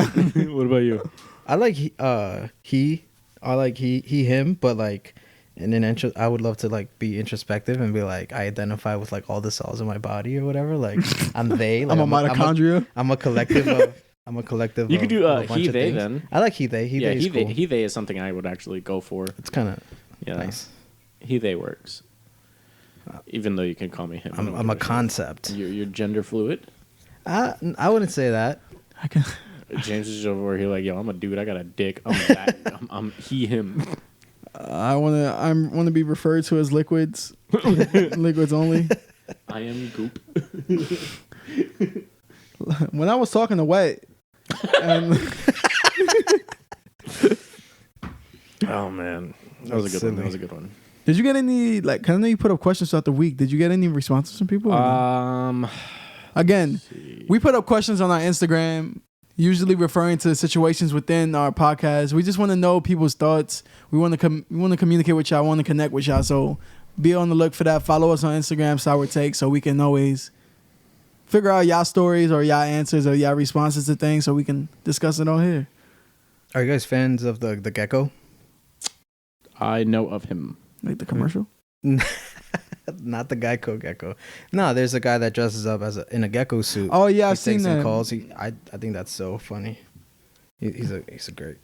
What about you? I like he. I like he, him, but like. And then I would love to like be introspective and be like, I identify with like all the cells in my body or whatever. Like I'm they. Like, I'm a mitochondria. I'm a collective of. You could do he they then. I like he they. He they is cool. He they is something I would actually go for. It's kind of nice. He they works. Even though you can call me him. I'm a concept. You're gender fluid. I wouldn't say that. I can. James is over here like, yo, I'm a dude. I got a dick. I'm that. I'm he him. I wanna be referred to as liquids. Liquids only. I am goop. When I was talking to Wet, and oh man, that was a good one. Did you get any, like, I know you put up questions throughout the week. Did you get any responses from people? Again, we put up questions on our Instagram, usually referring to situations within our podcast. We just want to know people's thoughts. We want to communicate with y'all. Want to connect with y'all. So be on the look for that. Follow us on Instagram, Sour Take, so we can always figure out y'all stories or y'all answers or y'all responses to things so we can discuss it on here. Are you guys fans of the gecko? I know of him. Like the commercial? Not the Geico gecko. No, there's a guy that dresses up in a gecko suit. Oh yeah, I've seen that. Calls. I think that's so funny. He's a great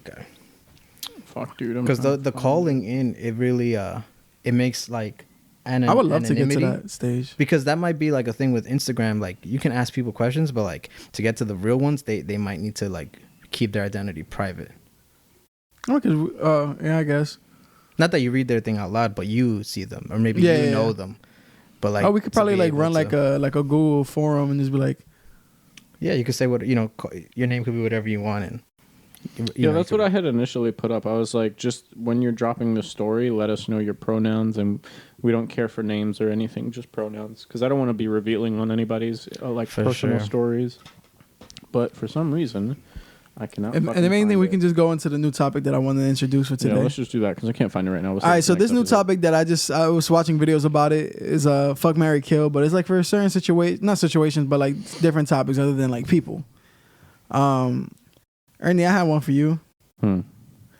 guy. Fuck, dude. Because the calling in, it really it makes like I would love to get to that stage, because that might be like a thing with Instagram. Like you can ask people questions, but like to get to the real ones, they might need to like keep their identity private. Okay, yeah, I guess. Not that you read their thing out loud, but you see them, or maybe you know them. But like, we could probably like run like a Google forum and just be like, yeah, you could say what your name could be whatever you want, and that's what I had initially put up. I was like, just when you're dropping the story, let us know your pronouns, and we don't care for names or anything, just pronouns, because I don't want to be revealing on anybody's personal stories. But for some reason, I cannot. And the main thing, we can just go into the new topic that I want to introduce for today. Yeah, let's just do that because I can't find it right now. All right, so this new topic that I was watching videos about it is fuck, marry, kill, but it's like for certain not situations, but like different topics other than like people. Ernie, I have one for you.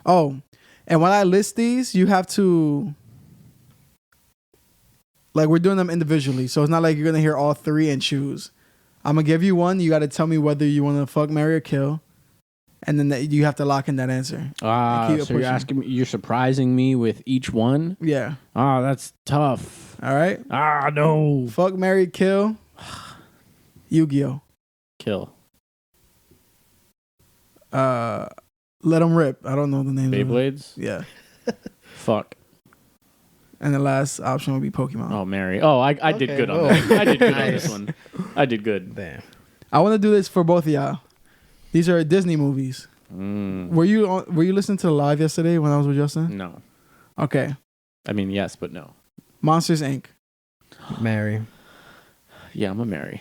Oh, and when I list these, you have to, like, we're doing them individually, so it's not like you're gonna hear all three and choose. I'm gonna give you one. You got to tell me whether you want to fuck, marry, or kill. And then you have to lock in that answer. So you're surprising me with each one? Yeah. That's tough. All right. No. Fuck, marry, kill. Yu-Gi-Oh. Kill. Let them rip. I don't know the name. Beyblades? Yeah. Fuck. And the last option would be Pokemon. Oh, marry. Oh, I did good on that. I did good on this one. I did good. Damn. I want to do this for both of y'all. These are Disney movies. Were you listening to the live yesterday when I was with Justin? No. Okay. I mean, yes, but no. Monsters, Inc. Mary. Yeah, I'm a Mary.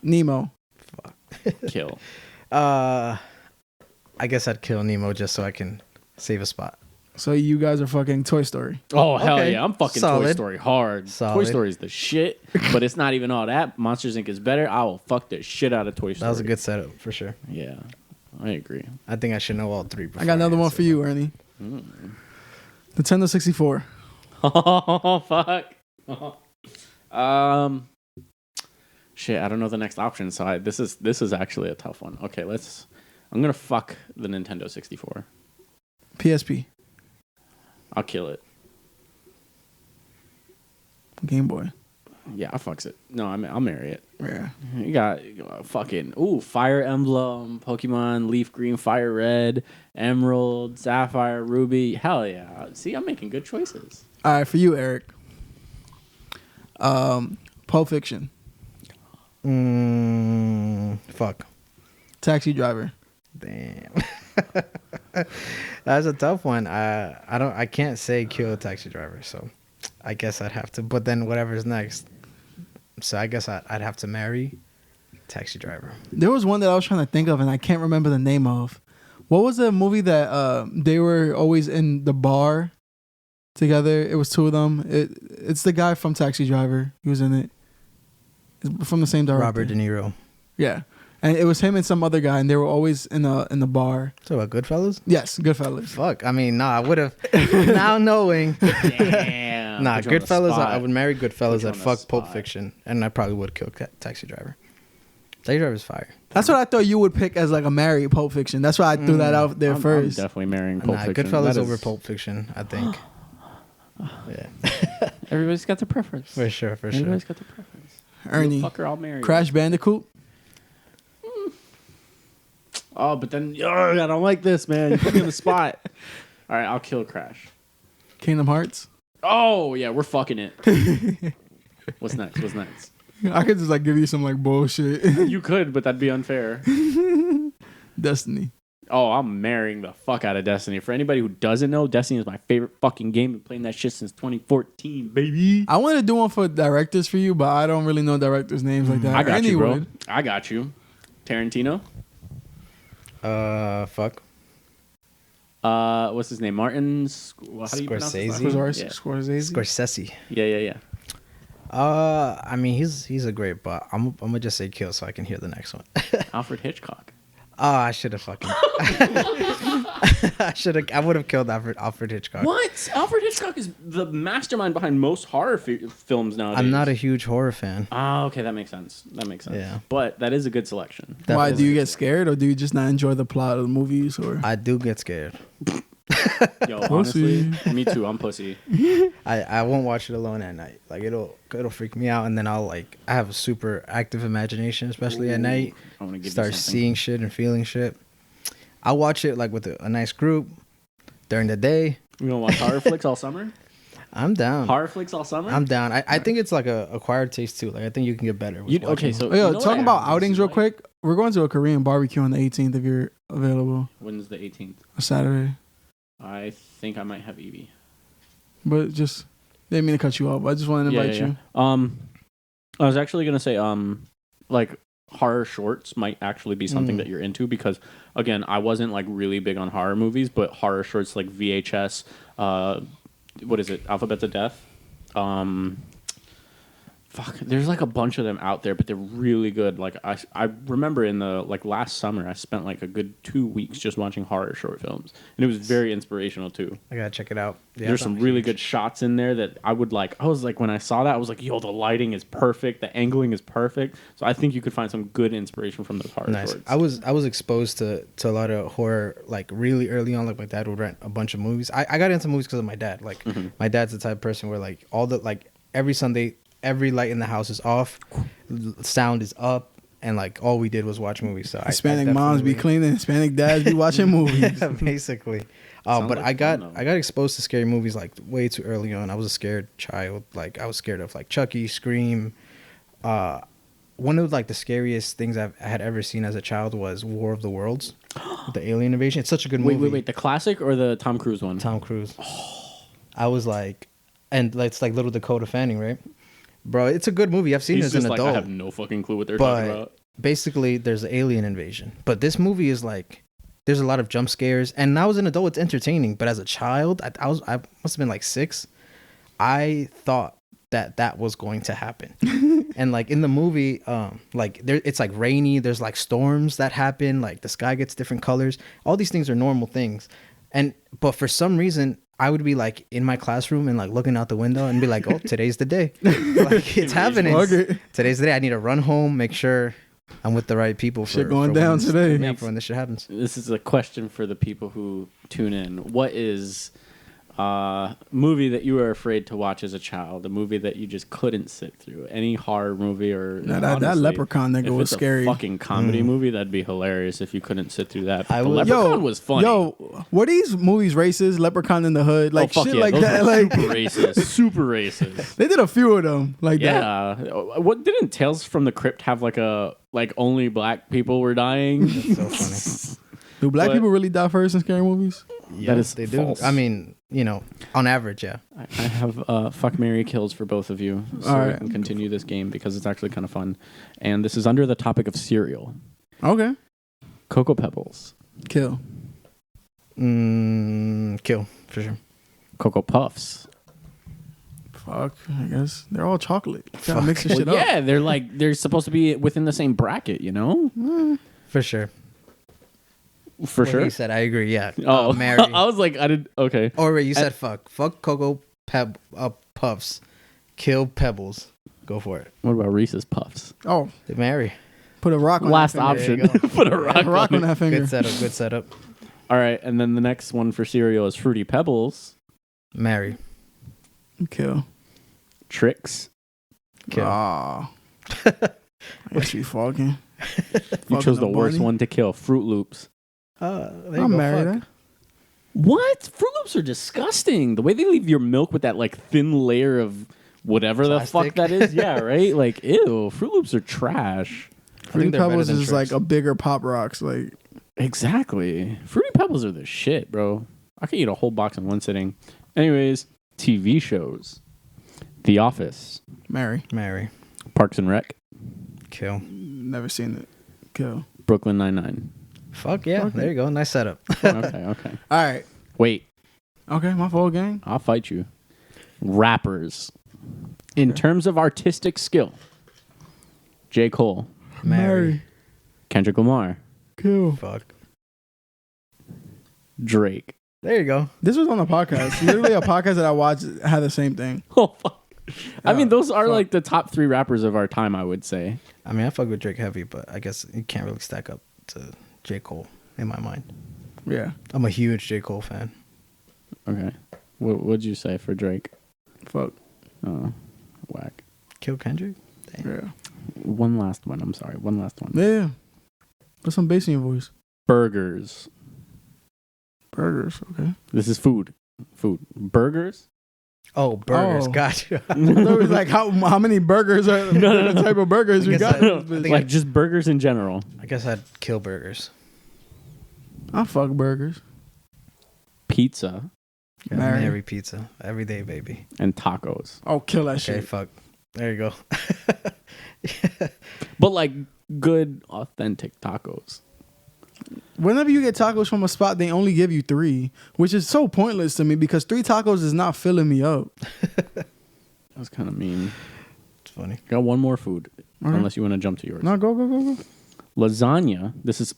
Nemo. Fuck. Kill. I guess I'd kill Nemo just so I can save a spot. So you guys are fucking Toy Story. Oh, hell yeah. I'm fucking Solid. Toy Story hard. Solid. Toy Story is the shit, but it's not even all that. Monsters, Inc. is better. I will fuck the shit out of Toy Story. That was a good setup, for sure. Yeah, I agree. I think I should know all three before I got another one for you, Ernie. Nintendo 64. Oh, fuck. Shit, I don't know the next option, so this is actually a tough one. Okay, I'm going to fuck the Nintendo 64. PSP. I'll kill it. Game Boy. Yeah, I fucks it. No, I'll marry it. Yeah. You got fucking Fire Emblem, Pokemon, Leaf Green, Fire Red, Emerald, Sapphire, Ruby. Hell yeah! See, I'm making good choices. All right, for you, Eric. Pulp Fiction. Fuck. Taxi Driver. Damn. That's a tough one. I can't say kill a Taxi Driver, so I guess I'd have to. But then whatever's next. So I guess I'd have to marry Taxi Driver. There was one that I was trying to think of and I can't remember the name of. What was the movie that they were always in the bar together? It was two of them. It's the guy from Taxi Driver. He was in it. It's from the same director. Robert De Niro. Yeah. And it was him and some other guy, and they were always in the bar. So what, Goodfellas? Yes, Goodfellas. Fuck. I mean, I would have. Now knowing. Damn. Goodfellas. I would marry Goodfellas. I'd fuck Pulp Fiction, and I probably would kill Taxi Driver. Taxi Driver's fire. That's what I thought you would pick as like a marry Pulp Fiction. That's why I threw that out there first. I'm definitely marrying Pulp Fiction. Goodfellas over Pulp Fiction, I think. Yeah. Everybody's got their preference. For sure. Everybody's got their preference. Ernie. Fucker, I'll marry. Crash Bandicoot. Oh, but then I don't like this, man. You put me on the spot. All right, I'll kill Crash. Kingdom Hearts. Oh yeah, we're fucking it. What's next? I could just like give you some like bullshit. You could, but that'd be unfair. Destiny. Oh, I'm marrying the fuck out of Destiny. For anybody who doesn't know, Destiny is my favorite fucking game. Been playing that shit since 2014, baby. I want to do one for directors for you, but I don't really know directors' names like that. I got you, bro. I got you. Tarantino? Fuck. What's his name? Martin? How do you pronounce his last name? Scorsese. Yeah. I mean, he's a great, but I'm gonna just say kill so I can hear the next one. Alfred Hitchcock. Oh, I should have fucking. I would have killed Alfred Hitchcock. What? Alfred Hitchcock is the mastermind behind most horror films nowadays. I'm not a huge horror fan. Oh, okay, that makes sense. Yeah, but that is a good selection. Why do you get scared, or do you just not enjoy the plot of the movies? Or I do get scared. Yo, honestly, me too. I'm pussy. I won't watch it alone at night. Like it'll freak me out, and then I have a super active imagination, especially at night. I want to give start seeing shit and feeling shit. I watch it like with a nice group during the day. You gonna watch horror flicks all summer? I'm down. Horror flicks all summer? I'm down. I think it's like a acquired taste too. Like I think you can get better. Okay, so talking about outings real quick. We're going to a Korean barbecue on the 18th if you're available. When's the 18th? A Saturday. I think I might have Evie. But just didn't mean to cut you off. I just wanted to invite you. I was actually gonna say like horror shorts might actually be something that you're into because again, I wasn't like really big on horror movies, but horror shorts like VHS, what is it? Alphabets of Death. There's like a bunch of them out there, but they're really good. Like I remember in the last summer, I spent like a good 2 weeks just watching horror short films, and it was very inspirational too. I gotta check it out. Yeah, there's some really good shots in there that I would like. I was like, when I saw that, I was like, yo, the lighting is perfect, the angling is perfect. So I think you could find some good inspiration from those horror shorts. I was exposed to a lot of horror like really early on. Like my dad would rent a bunch of movies. I got into movies because of my dad. Like my dad's the type of person where like every Sunday, every light in the house is off, sound is up, and like all we did was watch movies. So Hispanic moms be cleaning, Hispanic dads be watching movies. Yeah, basically. But I got exposed to scary movies like way too early on. I was a scared child. Like I was scared of like Chucky, Scream. One of like the scariest things I had ever seen as a child was War of the Worlds, the alien invasion. It's such a good movie. Wait, the classic or the Tom Cruise one? Tom Cruise. I was like, and it's like little Dakota Fanning, right? Bro, it's a good movie. I've seen it as an adult. I have no fucking clue what they're talking about. Basically, there's an alien invasion. But this movie is like, there's a lot of jump scares. And now as an adult, it's entertaining. But as a child, I must have been like 6. I thought that was going to happen. And like in the movie, it's like rainy. There's like storms that happen. Like the sky gets different colors. All these things are normal things. But for some reason, I would be like in my classroom and like looking out the window and be like, oh, today's the day. Like it's happening. Today's the day. I need to run home, make sure I'm with the right people. Shit going down today. Yeah, for when this shit happens. This is a question for the people who tune in. What is movie that you were afraid to watch as a child? A movie that you just couldn't sit through? Any horror movie or honestly, that Leprechaun nigga was scary. A fucking comedy movie, that'd be hilarious if you couldn't sit through that. Leprechaun was funny. Yo, were these movies racist? Leprechaun in the Hood, like shit like that, like super racist, super racist. They did a few of them like that. Yeah, what didn't Tales from the Crypt have like only black people were dying? That's so funny. Do black people really die first in scary movies? Yeah, they false. Do. I mean, on average, yeah. I have fuck, marry, kills for both of you, so we can continue this game because it's actually kind of fun. And this is under the topic of cereal. Okay. Cocoa Pebbles. Kill. Kill for sure. Cocoa Puffs. Fuck, I guess they're all chocolate. Gotta mix this shit up. Yeah, they're supposed to be within the same bracket, For sure. For sure. He said, I agree. Yeah. Oh, marry. I was like, I did. Okay. Or wait, you said fuck. Fuck Cocoa Puffs. Kill Pebbles. Go for it. What about Reese's Puffs? Oh, they marry. Put a rock on last that option. Put a rock on that finger. Good setup. All right, and then the next one for cereal is Fruity Pebbles. Marry. Kill. Tricks. Kill. I guess we fucking. You chose the worst one to kill. Fruit Loops. I'm married. What? Fruit Loops are disgusting. The way they leave your milk with that like thin layer of whatever plastic. The fuck that is. Yeah, right? Like, ew. Fruit Loops are trash. Fruity Pebbles is like a bigger Pop Rocks. Like, Exactly. Fruity Pebbles are the shit, bro. I could eat a whole box in one sitting. Anyways, TV shows. The Office. Mary. Parks and Rec. Kill. Never seen it. Kill. Brooklyn Nine-Nine. Fuck yeah. Fuck there you go. Nice setup. Okay. All right. Wait. Okay, my fault, gang. I'll fight you. Rappers. In terms of artistic skill. J. Cole. Mary. Kendrick Lamar. Kill. Fuck. Drake. There you go. This was on the podcast. Literally a podcast that I watched had the same thing. Oh, fuck. I mean, those are fuck. like the top 3 rappers of our time, I would say. I mean, I fuck with Drake heavy, but I guess you can't really stack up to J. Cole in my mind. Yeah. I'm a huge J. Cole fan. Okay. What'd you say for Drake? Fuck. Oh, whack. Kill Kendrick? Damn. Yeah. One last one. I'm sorry. One last one. Yeah. Put some bass in your voice. Burgers. Burgers. Okay. This is food. Burgers? Oh, burgers. Oh. Gotcha. It was like how many burgers are No. the type of burgers we I got? guess Like just burgers in general. I guess I'd kill burgers. I fuck burgers. Pizza Mary pizza. Every day, baby. and tacos. Oh, kill that Okay, shit. fuck. There you go. But like good, authentic tacos. Whenever you get tacos from a spot, they only give you 3, which is so pointless to me because 3 tacos is not filling me up. That was kind of mean. It's funny. Got one more food. Okay. Unless you want to jump to yours. No, go. Lasagna. This is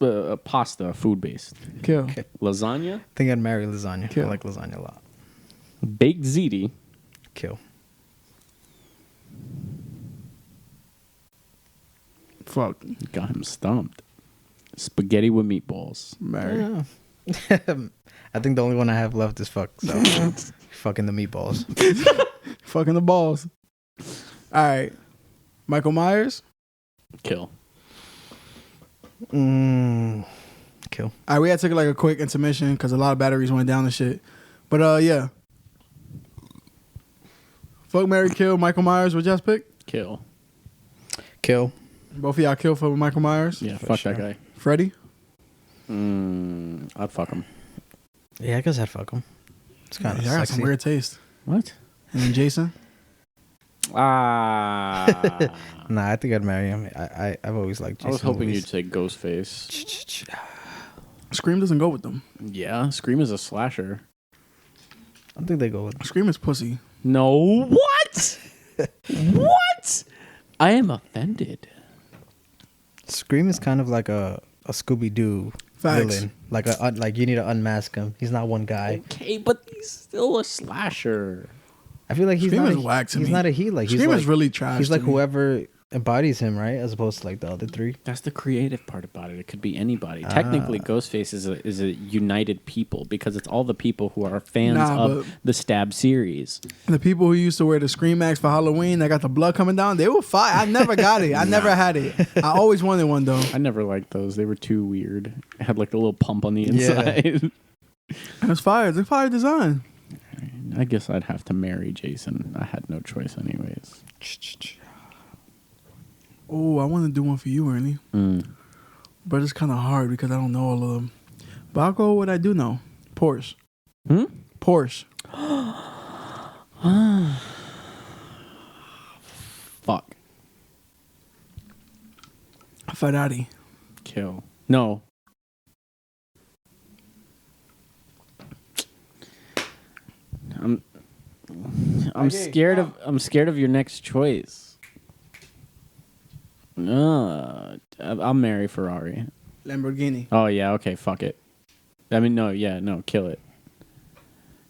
pasta, food-based. Kill. Okay. Lasagna. I think I'd marry lasagna. Kill. I like lasagna a lot. Baked ziti. Kill. Fuck. Got him stumped. Spaghetti with meatballs. Mary. Yeah. I think the only one I have left is fuck. So fucking the meatballs. Fucking the balls. All right. Michael Myers. Kill. Kill. All right, we had to take like a quick intermission because a lot of batteries went down and shit. But yeah. Fuck, Mary, kill. Michael Myers. What y'all pick? Kill. Kill. Both of y'all kill for Michael Myers. Yeah, For fuck sure. that guy. Freddie. I'd fuck him. Yeah, I guess I'd fuck him. It's kind of Yeah, I got sexy. some weird taste. What? And then Jason. Ah. Nah, I think I'd marry him. I've always liked Jason. I was hoping movies. you'd say Ghostface. Scream doesn't go with them. Yeah, Scream is a slasher. I think they go with. Scream is pussy. No, what? What? I am offended. Scream is kind of like a Scooby Doo villain. Like you need to unmask him. He's not one guy. Okay, but he's still a slasher. I feel like he's Scream not. is whack to he's me. not a he. Like he's Scream like, is really trash. He's like to me. whoever embodies him, right? As opposed to like the other 3. That's the creative part about it. It could be anybody. Technically, Ghostface is a united people because it's all the people who are fans of the Stab series. The people who used to wear the Scream masks for Halloween, that got the blood coming down, they were fine. I never got it. I never had it. I always wanted one though. I never liked those. They were too weird. It had like a little pump on the inside. And it's fire. It's a fire design. I guess I'd have to marry Jason. I had no choice anyways. Oh, I want to do one for you, Ernie. But it's kind of hard because I don't know all of them. But I'll go with what I do know. Porsche. Porsche. Fuck. Ferrari. Kill. No. I'm scared of your next choice. I'll marry Ferrari. Lamborghini. Oh yeah, okay, fuck it. I mean, no, kill it.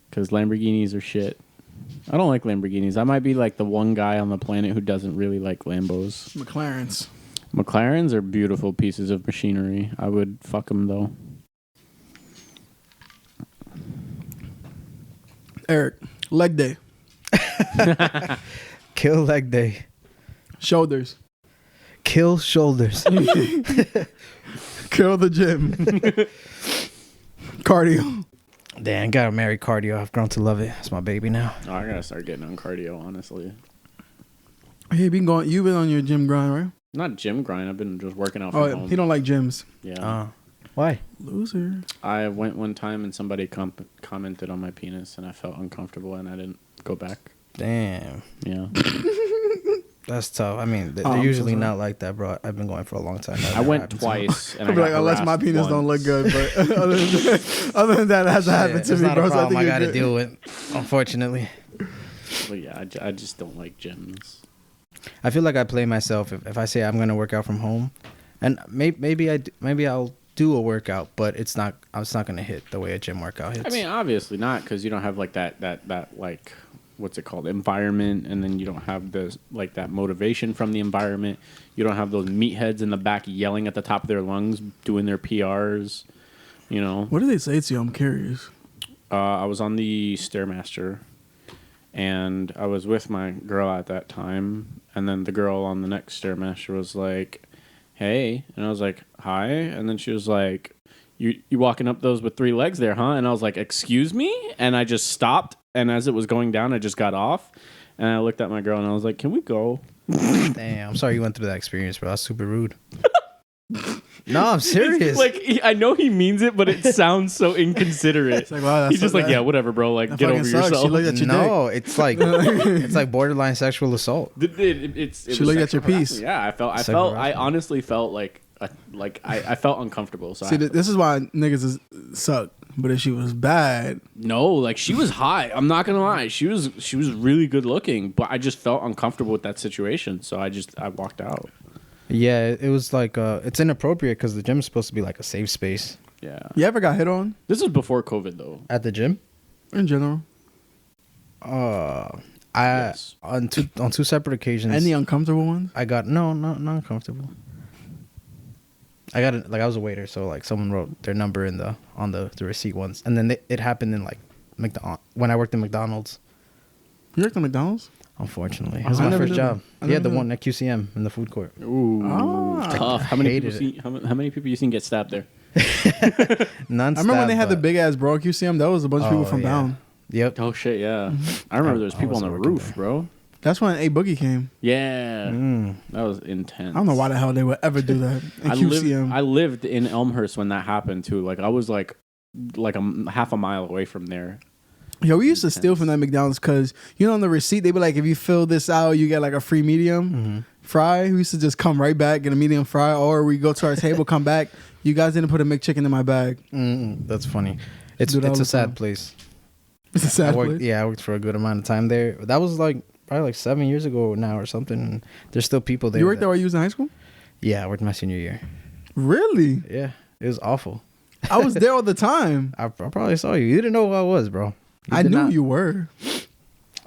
Because Lamborghinis are shit. I don't like Lamborghinis. I might be like the one guy on the planet who doesn't really like Lambos. McLarens. McLarens are beautiful pieces of machinery. I would fuck them though. Eric. Leg day. Kill leg day. Shoulders. Kill shoulders. Kill the gym. Cardio. Damn, gotta marry cardio. I've grown to love it. It's my baby now. Oh, I gotta start getting on cardio, honestly. Hey, you've been on your gym grind, right? Not gym grind. I've been just working out from home. He don't like gyms. Yeah. Why? Loser. I went one time and somebody commented on my penis and I felt uncomfortable and I didn't go back. Damn. Yeah. That's tough. I mean, they're usually not like that, bro. I've been going for a long time. I went twice. And I'll be like, unless my penis don't look good, but other than that, it hasn't happened to me, not bro. a problem So I got to deal with, unfortunately. But yeah, I just don't like gyms. I feel like I play myself if I say I'm gonna work out from home, and maybe I'll do a workout, but it's not gonna hit the way a gym workout hits. I mean, obviously not, because you don't have like that like, what's it called, environment, and then you don't have the like that motivation from the environment. You don't have those meatheads in the back yelling at the top of their lungs doing their PRs. You know. What do they say to you? I'm curious. I was on the Stairmaster, and I was with my girl at that time, and then the girl on the next Stairmaster was like, "Hey," and I was like, "Hi," and then she was like, You walking up those with 3 legs there, huh?" And I was like, "Excuse me?" And I just stopped, and as it was going down, I just got off, and I looked at my girl, and I was like, "Can we go?" Damn, I'm sorry you went through that experience, bro. That's super rude. No, I'm serious. Like, I know he means it, but it sounds so inconsiderate. It's like, wow, that's He's just like, "Yeah, whatever, bro. Like, get over sucks. yourself." She looked at your dick. It's like borderline sexual assault. She looked at your piece. Yeah, I honestly felt like I felt uncomfortable. So See, this is why niggas suck. But if she was bad, no, like she was hot. I'm not gonna lie, she was really good looking, but I just felt uncomfortable with that situation, so I walked out. Yeah, it was like it's inappropriate because the gym is supposed to be like a safe space. Yeah. You ever got hit on? This is before COVID though. At the gym? In general. Yes. On two separate occasions. Any uncomfortable ones? I got not uncomfortable. I got it, like I was a waiter, so like someone wrote their number on the receipt once, and then it happened in like when I worked in McDonald's. You worked at McDonald's? Unfortunately, it was my first job. Yeah, the one at QCM in the food court. Ooh, tough. How many people you seen get stabbed there? None. I remember when they had the big ass bro at QCM. That was a bunch of people from down. Yep. Oh shit, yeah. I remember there was people on the roof, there, bro. That's when A Boogie came. Yeah, that was intense. I don't know why the hell they would ever do that in QCM. I lived in Elmhurst when that happened too. Like I was like a half a mile away from there. Yo, we used to steal from that McDonald's because, you know, on the receipt, they be like, if you fill this out, you get like a free medium fry. We used to just come right back, get a medium fry, or we go to our table, come back. You guys didn't put a McChicken in my bag. That's funny. It's a sad place. It's a sad place? Yeah, I worked for a good amount of time there. That was like probably like 7 years ago now or something. And there's still people there. You worked there while you was in high school? Yeah, I worked my senior year. Really? Yeah, it was awful. I was there all the time. I probably saw you. You didn't know who I was, bro. I knew you were.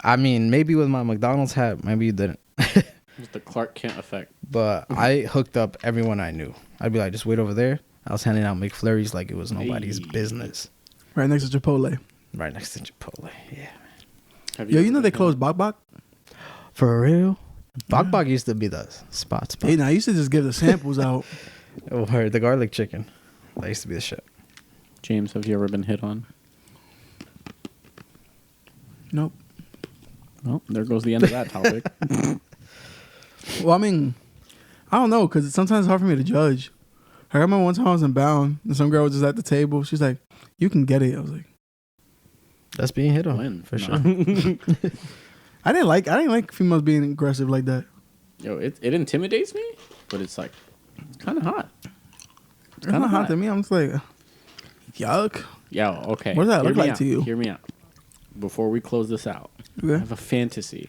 I mean, maybe with my McDonald's hat, maybe you didn't. It's the Clark Kent effect. But I hooked up everyone I knew. I'd be like, just wait over there. I was handing out McFlurries like it was nobody's business. Right next to Chipotle. Right next to Chipotle, yeah. Yo, you know they closed Bok Bok? For real? Bok Bok used to be the spot. Hey, now I used to just give the samples out. Or the garlic chicken. That used to be the shit. James, have you ever been hit on? Nope. Well, there goes the end of that topic. Well, I mean, I don't know, because sometimes it's hard for me to judge. I remember one time I was in Bound, and some girl was just at the table. She's like, "You can get it." I was like, "That's being hit on for sure." I didn't like females being aggressive like that. Yo, it intimidates me, but it's like kind of hot. It's kind of hot to me. I'm just like, yuck. Yo, okay. What does that look like to you? Hear me out. Before we close this out, I have a fantasy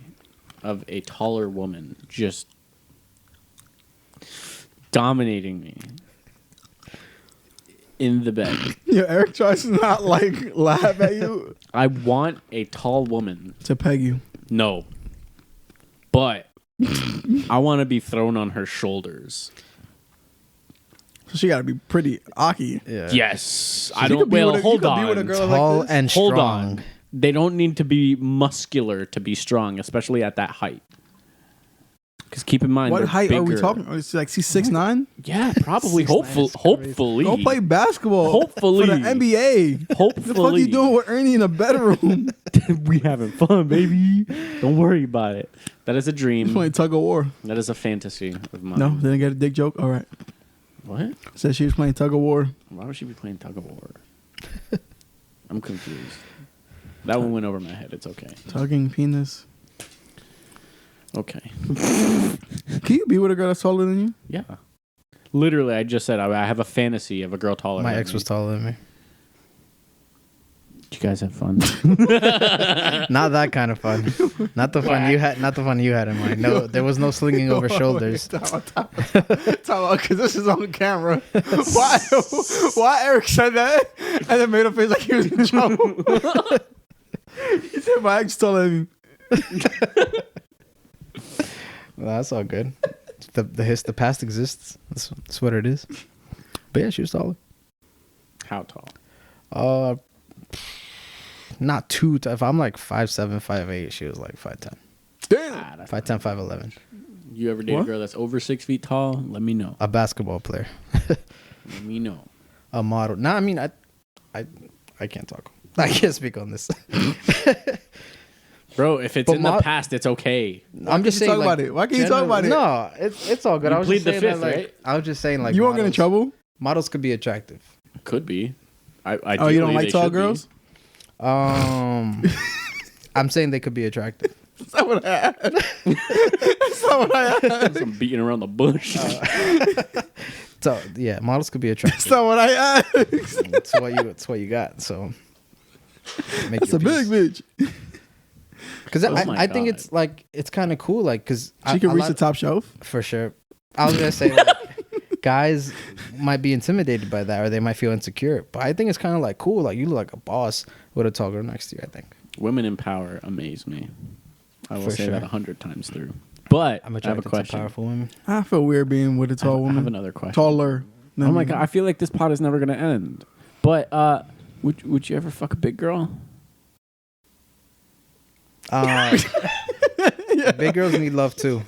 of a taller woman just dominating me in the bed. Yo, Eric tries to not like laugh at you. I want a tall woman to peg you. No, but I want to be thrown on her shoulders. So she got to be pretty aki. Yeah. Yes. So I don't. Well, hold on. Tall like and strong. Hold on. They don't need to be muscular to be strong, especially at that height. Because keep in mind, what height bigger. are we talking? Is like she's 6'9"? Yeah, probably. Hopefully. Go play basketball. Hopefully. For the NBA. Hopefully. What the fuck you doing with Ernie in a bedroom? We having fun, baby. Don't worry about it. That is a dream. He's playing tug of war. That is a fantasy of mine. No, didn't get a dick joke. All right. What? Said she was playing tug of war. Why would she be playing tug of war? I'm confused. That one went over my head. It's okay. Tugging penis. Okay. Can you be with a girl that's taller than you? Yeah. Literally, I just said I have a fantasy of a girl taller. My ex was taller than me. Did you guys have fun? Not that kind of fun. Not the fun you had. Not the fun you had in mind. No, there was no slinging over shoulders. Because this is on camera. Why Eric said that and then made a face like he was in trouble? He said my ex taller than me. Well, that's all good. The past exists. That's what it is. But yeah, she was taller. How tall? Not too. If I'm like 5'7", 5'8", she was like 5'10". Damn. 5'10", 5'11". You ever date a girl that's over 6 feet tall? Let me know. A basketball player. Let me know. A model. No, I mean I can't talk. I can't speak on this. Bro, if it's in the past, it's okay. I'm just saying. Talk about it. Why can't you talk about it? No, it's all good. You I was plead just the saying fifth, that, like, right? I was just saying like you won't get in trouble. Models could be attractive. Could be. Oh, you don't like tall girls? I'm saying they could be attractive. That's not what I had. That's not what I had. I'm beating around the bush. So yeah, models could be attractive. That's not what I asked. It's what you got. So that's a big bitch. Because I think it's like it's kind of cool. Like because she can reach the top shelf for sure. I was gonna say like, guys might be intimidated by that, or they might feel insecure. But I think it's kind of like cool. Like you look like a boss with a tall girl next to you. I think women in power amaze me. I will say sure. that 100 times through. But I'm I have a question. Powerful women. I feel weird being with a tall woman. I have another question. Taller. Oh my god! I feel like this pod is never gonna end. But would you ever fuck a big girl? Big girls need love too.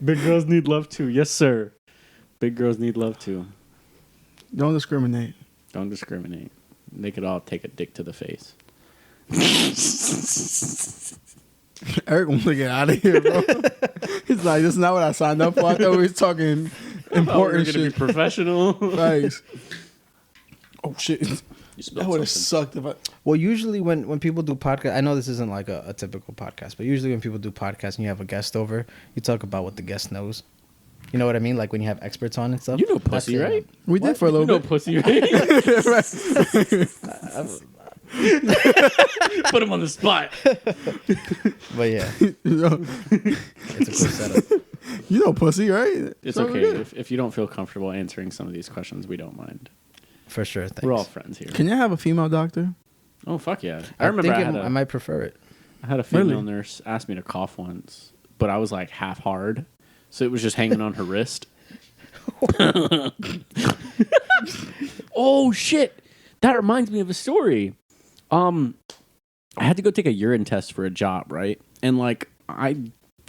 Big girls need love too. Yes, sir. Big girls need love too. Don't discriminate. Don't discriminate. They could all take a dick to the face. Eric wants to get out of here, bro. He's like, this is not what I signed up for. I thought we was talking important shit. Be professional. Thanks. Oh shit. That would have sucked if I. Well, usually when people do podcasts, I know this isn't like a typical podcast, but usually when people do podcasts and you have a guest over, you talk about what the guest knows. You know what I mean? Like when you have experts on and stuff. You know pussy, right? We did for a little bit. You know pussy, right? Put him on the spot. But yeah, it's a cool setup. You know pussy, right? It's okay. If you don't feel comfortable answering some of these questions, we don't mind. For sure. Thanks. We're all friends here. Can you have a female doctor? Oh, fuck yeah. I remember I might prefer it. I had a female nurse ask me to cough once, but I was like half hard. So it was just hanging on her wrist. Oh, shit. That reminds me of a story. I had to go take a urine test for a job, right? And like, I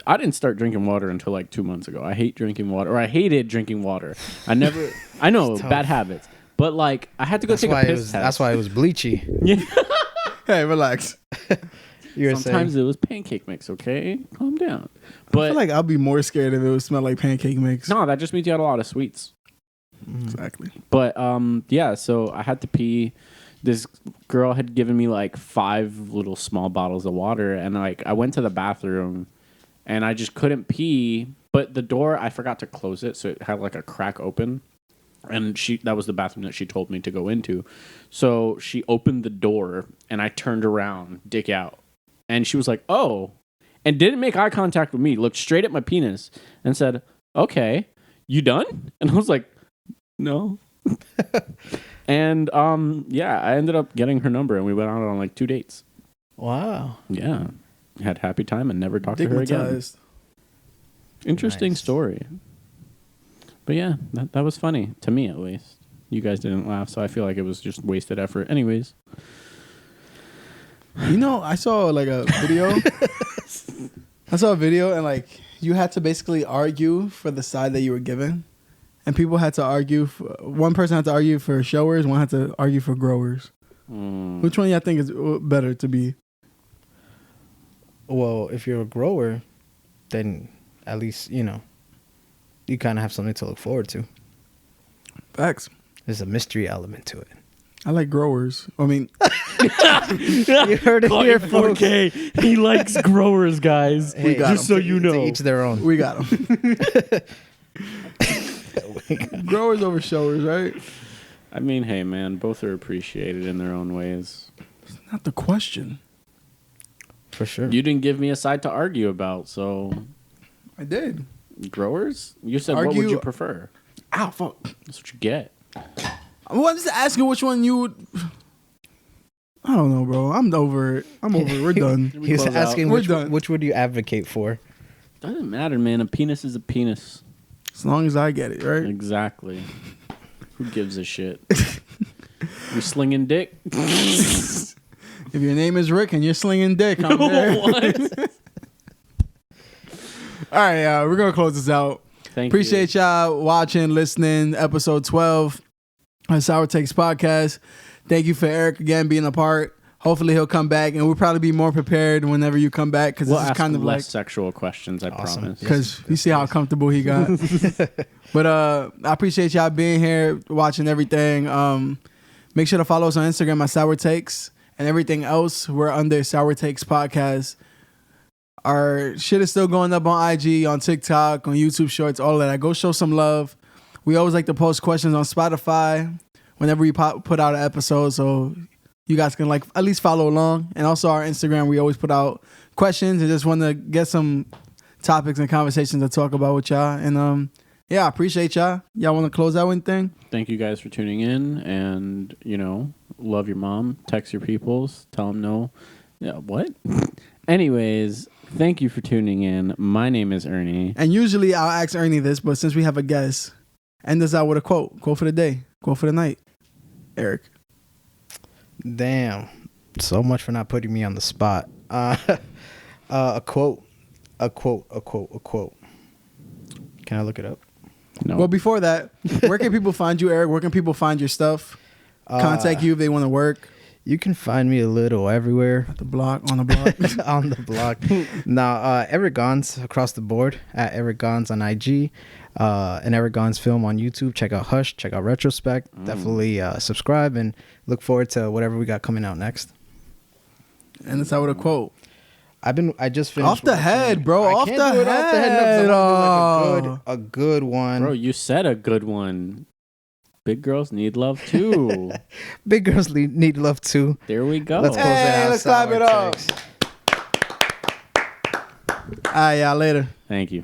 didn't start drinking water until like 2 months ago. I hate drinking water, or I hated drinking water. I know, bad habits. But like, I had to go take a piss test. That's why it was bleachy. Yeah. Hey, relax. Sometimes it was pancake mix, okay? Calm down. But I feel like I'll be more scared if it would smell like pancake mix. No, that just means you had a lot of sweets. Exactly. But yeah, so I had to pee. This girl had given me like 5 little small bottles of water, and like I went to the bathroom and I just couldn't pee, but the door, I forgot to close it, so it had like a crack open. And that was the bathroom that she told me to go into. So she opened the door and I turned around, dick out. And she was like, "Oh," and didn't make eye contact with me, looked straight at my penis and said, "Okay, you done?" And I was like, "No." And yeah, I ended up getting her number and we went out on like 2 dates. Wow. Yeah. Had happy time and never talked to her again. Interesting story. But yeah, that was funny. To me, at least. You guys didn't laugh, so I feel like it was just wasted effort. Anyways. You know, I saw like a video. And like you had to basically argue for the side that you were given. And people had to argue. One person had to argue for showers. One had to argue for growers. Which one y'all think is better to be? Well, if you're a grower, then at least, you know, you kind of have something to look forward to. Facts. There's a mystery element to it. I like growers. I mean, You heard it here, folks. Okay, he likes growers, guys. We got just so you know. To each their own. we got them. Growers over showers, right? I mean, hey, man, both are appreciated in their own ways. It's not the question. For sure. You didn't give me a side to argue about, so I did. growers? You said what would you prefer? Ow, fuck. That's what you get. I'm just asking which one you would. I don't know, bro. I'm over it. We're done. He was asking We're done. which would you advocate for? Doesn't matter, man. A penis is a penis. As long as I get it, right? Exactly. Who gives a shit? You're slinging dick? If your name is Rick and you're slinging dick, I'm there. What? All right, we're going to close this out. Appreciate y'all watching, listening. Episode 12 on Sour Takes Podcast. Thank you for Eric again being a part. Hopefully he'll come back, and we'll probably be more prepared whenever you come back, because we'll this is ask kind of less like sexual questions. I promise. Because you see how comfortable he got. But I appreciate y'all being here, watching everything. Make sure to follow us on Instagram at Sour Takes, and everything else we're under Sour Takes Podcast. Our shit is still going up on IG, on TikTok, on YouTube Shorts, all of that. Go show some love. We always like to post questions on Spotify whenever we put out an episode, so you guys can like at least follow along. And also our Instagram, we always put out questions and just want to get some topics and conversations to talk about with y'all. And yeah, I appreciate y'all. Y'all want to close out anything? Thank you guys for tuning in, and love your mom. Text your peoples. Tell them no. Yeah, what? Anyways, thank you for tuning in. My name is Ernie. And usually I'll ask Ernie this, but since we have a guest, end this out with a quote. Quote for the day. Quote for the night. Eric. Damn. So much for not putting me on the spot. A quote. Can I look it up? No. Well, before that, where can people find you, Eric? Where can people find your stuff? Contact you if they want to work? You can find me a little everywhere. At the block, on the block. On the block. Now, Erick Gonz across the board. At Erick Gonz on IG. And Erick Gonz film on YouTube. Check out Hush. Check out Retrospect. Definitely subscribe and look forward to whatever we got coming out next. And that's out with a quote. I just finished off the head, bro. I Off can't the do it head. off the head. No, 'cause I wanna do like a good one. Bro, you said a good one. Big girls need love too. Big girls need love too. There we go. Let's close it out. Let's clap it up. All right, y'all later. Thank you.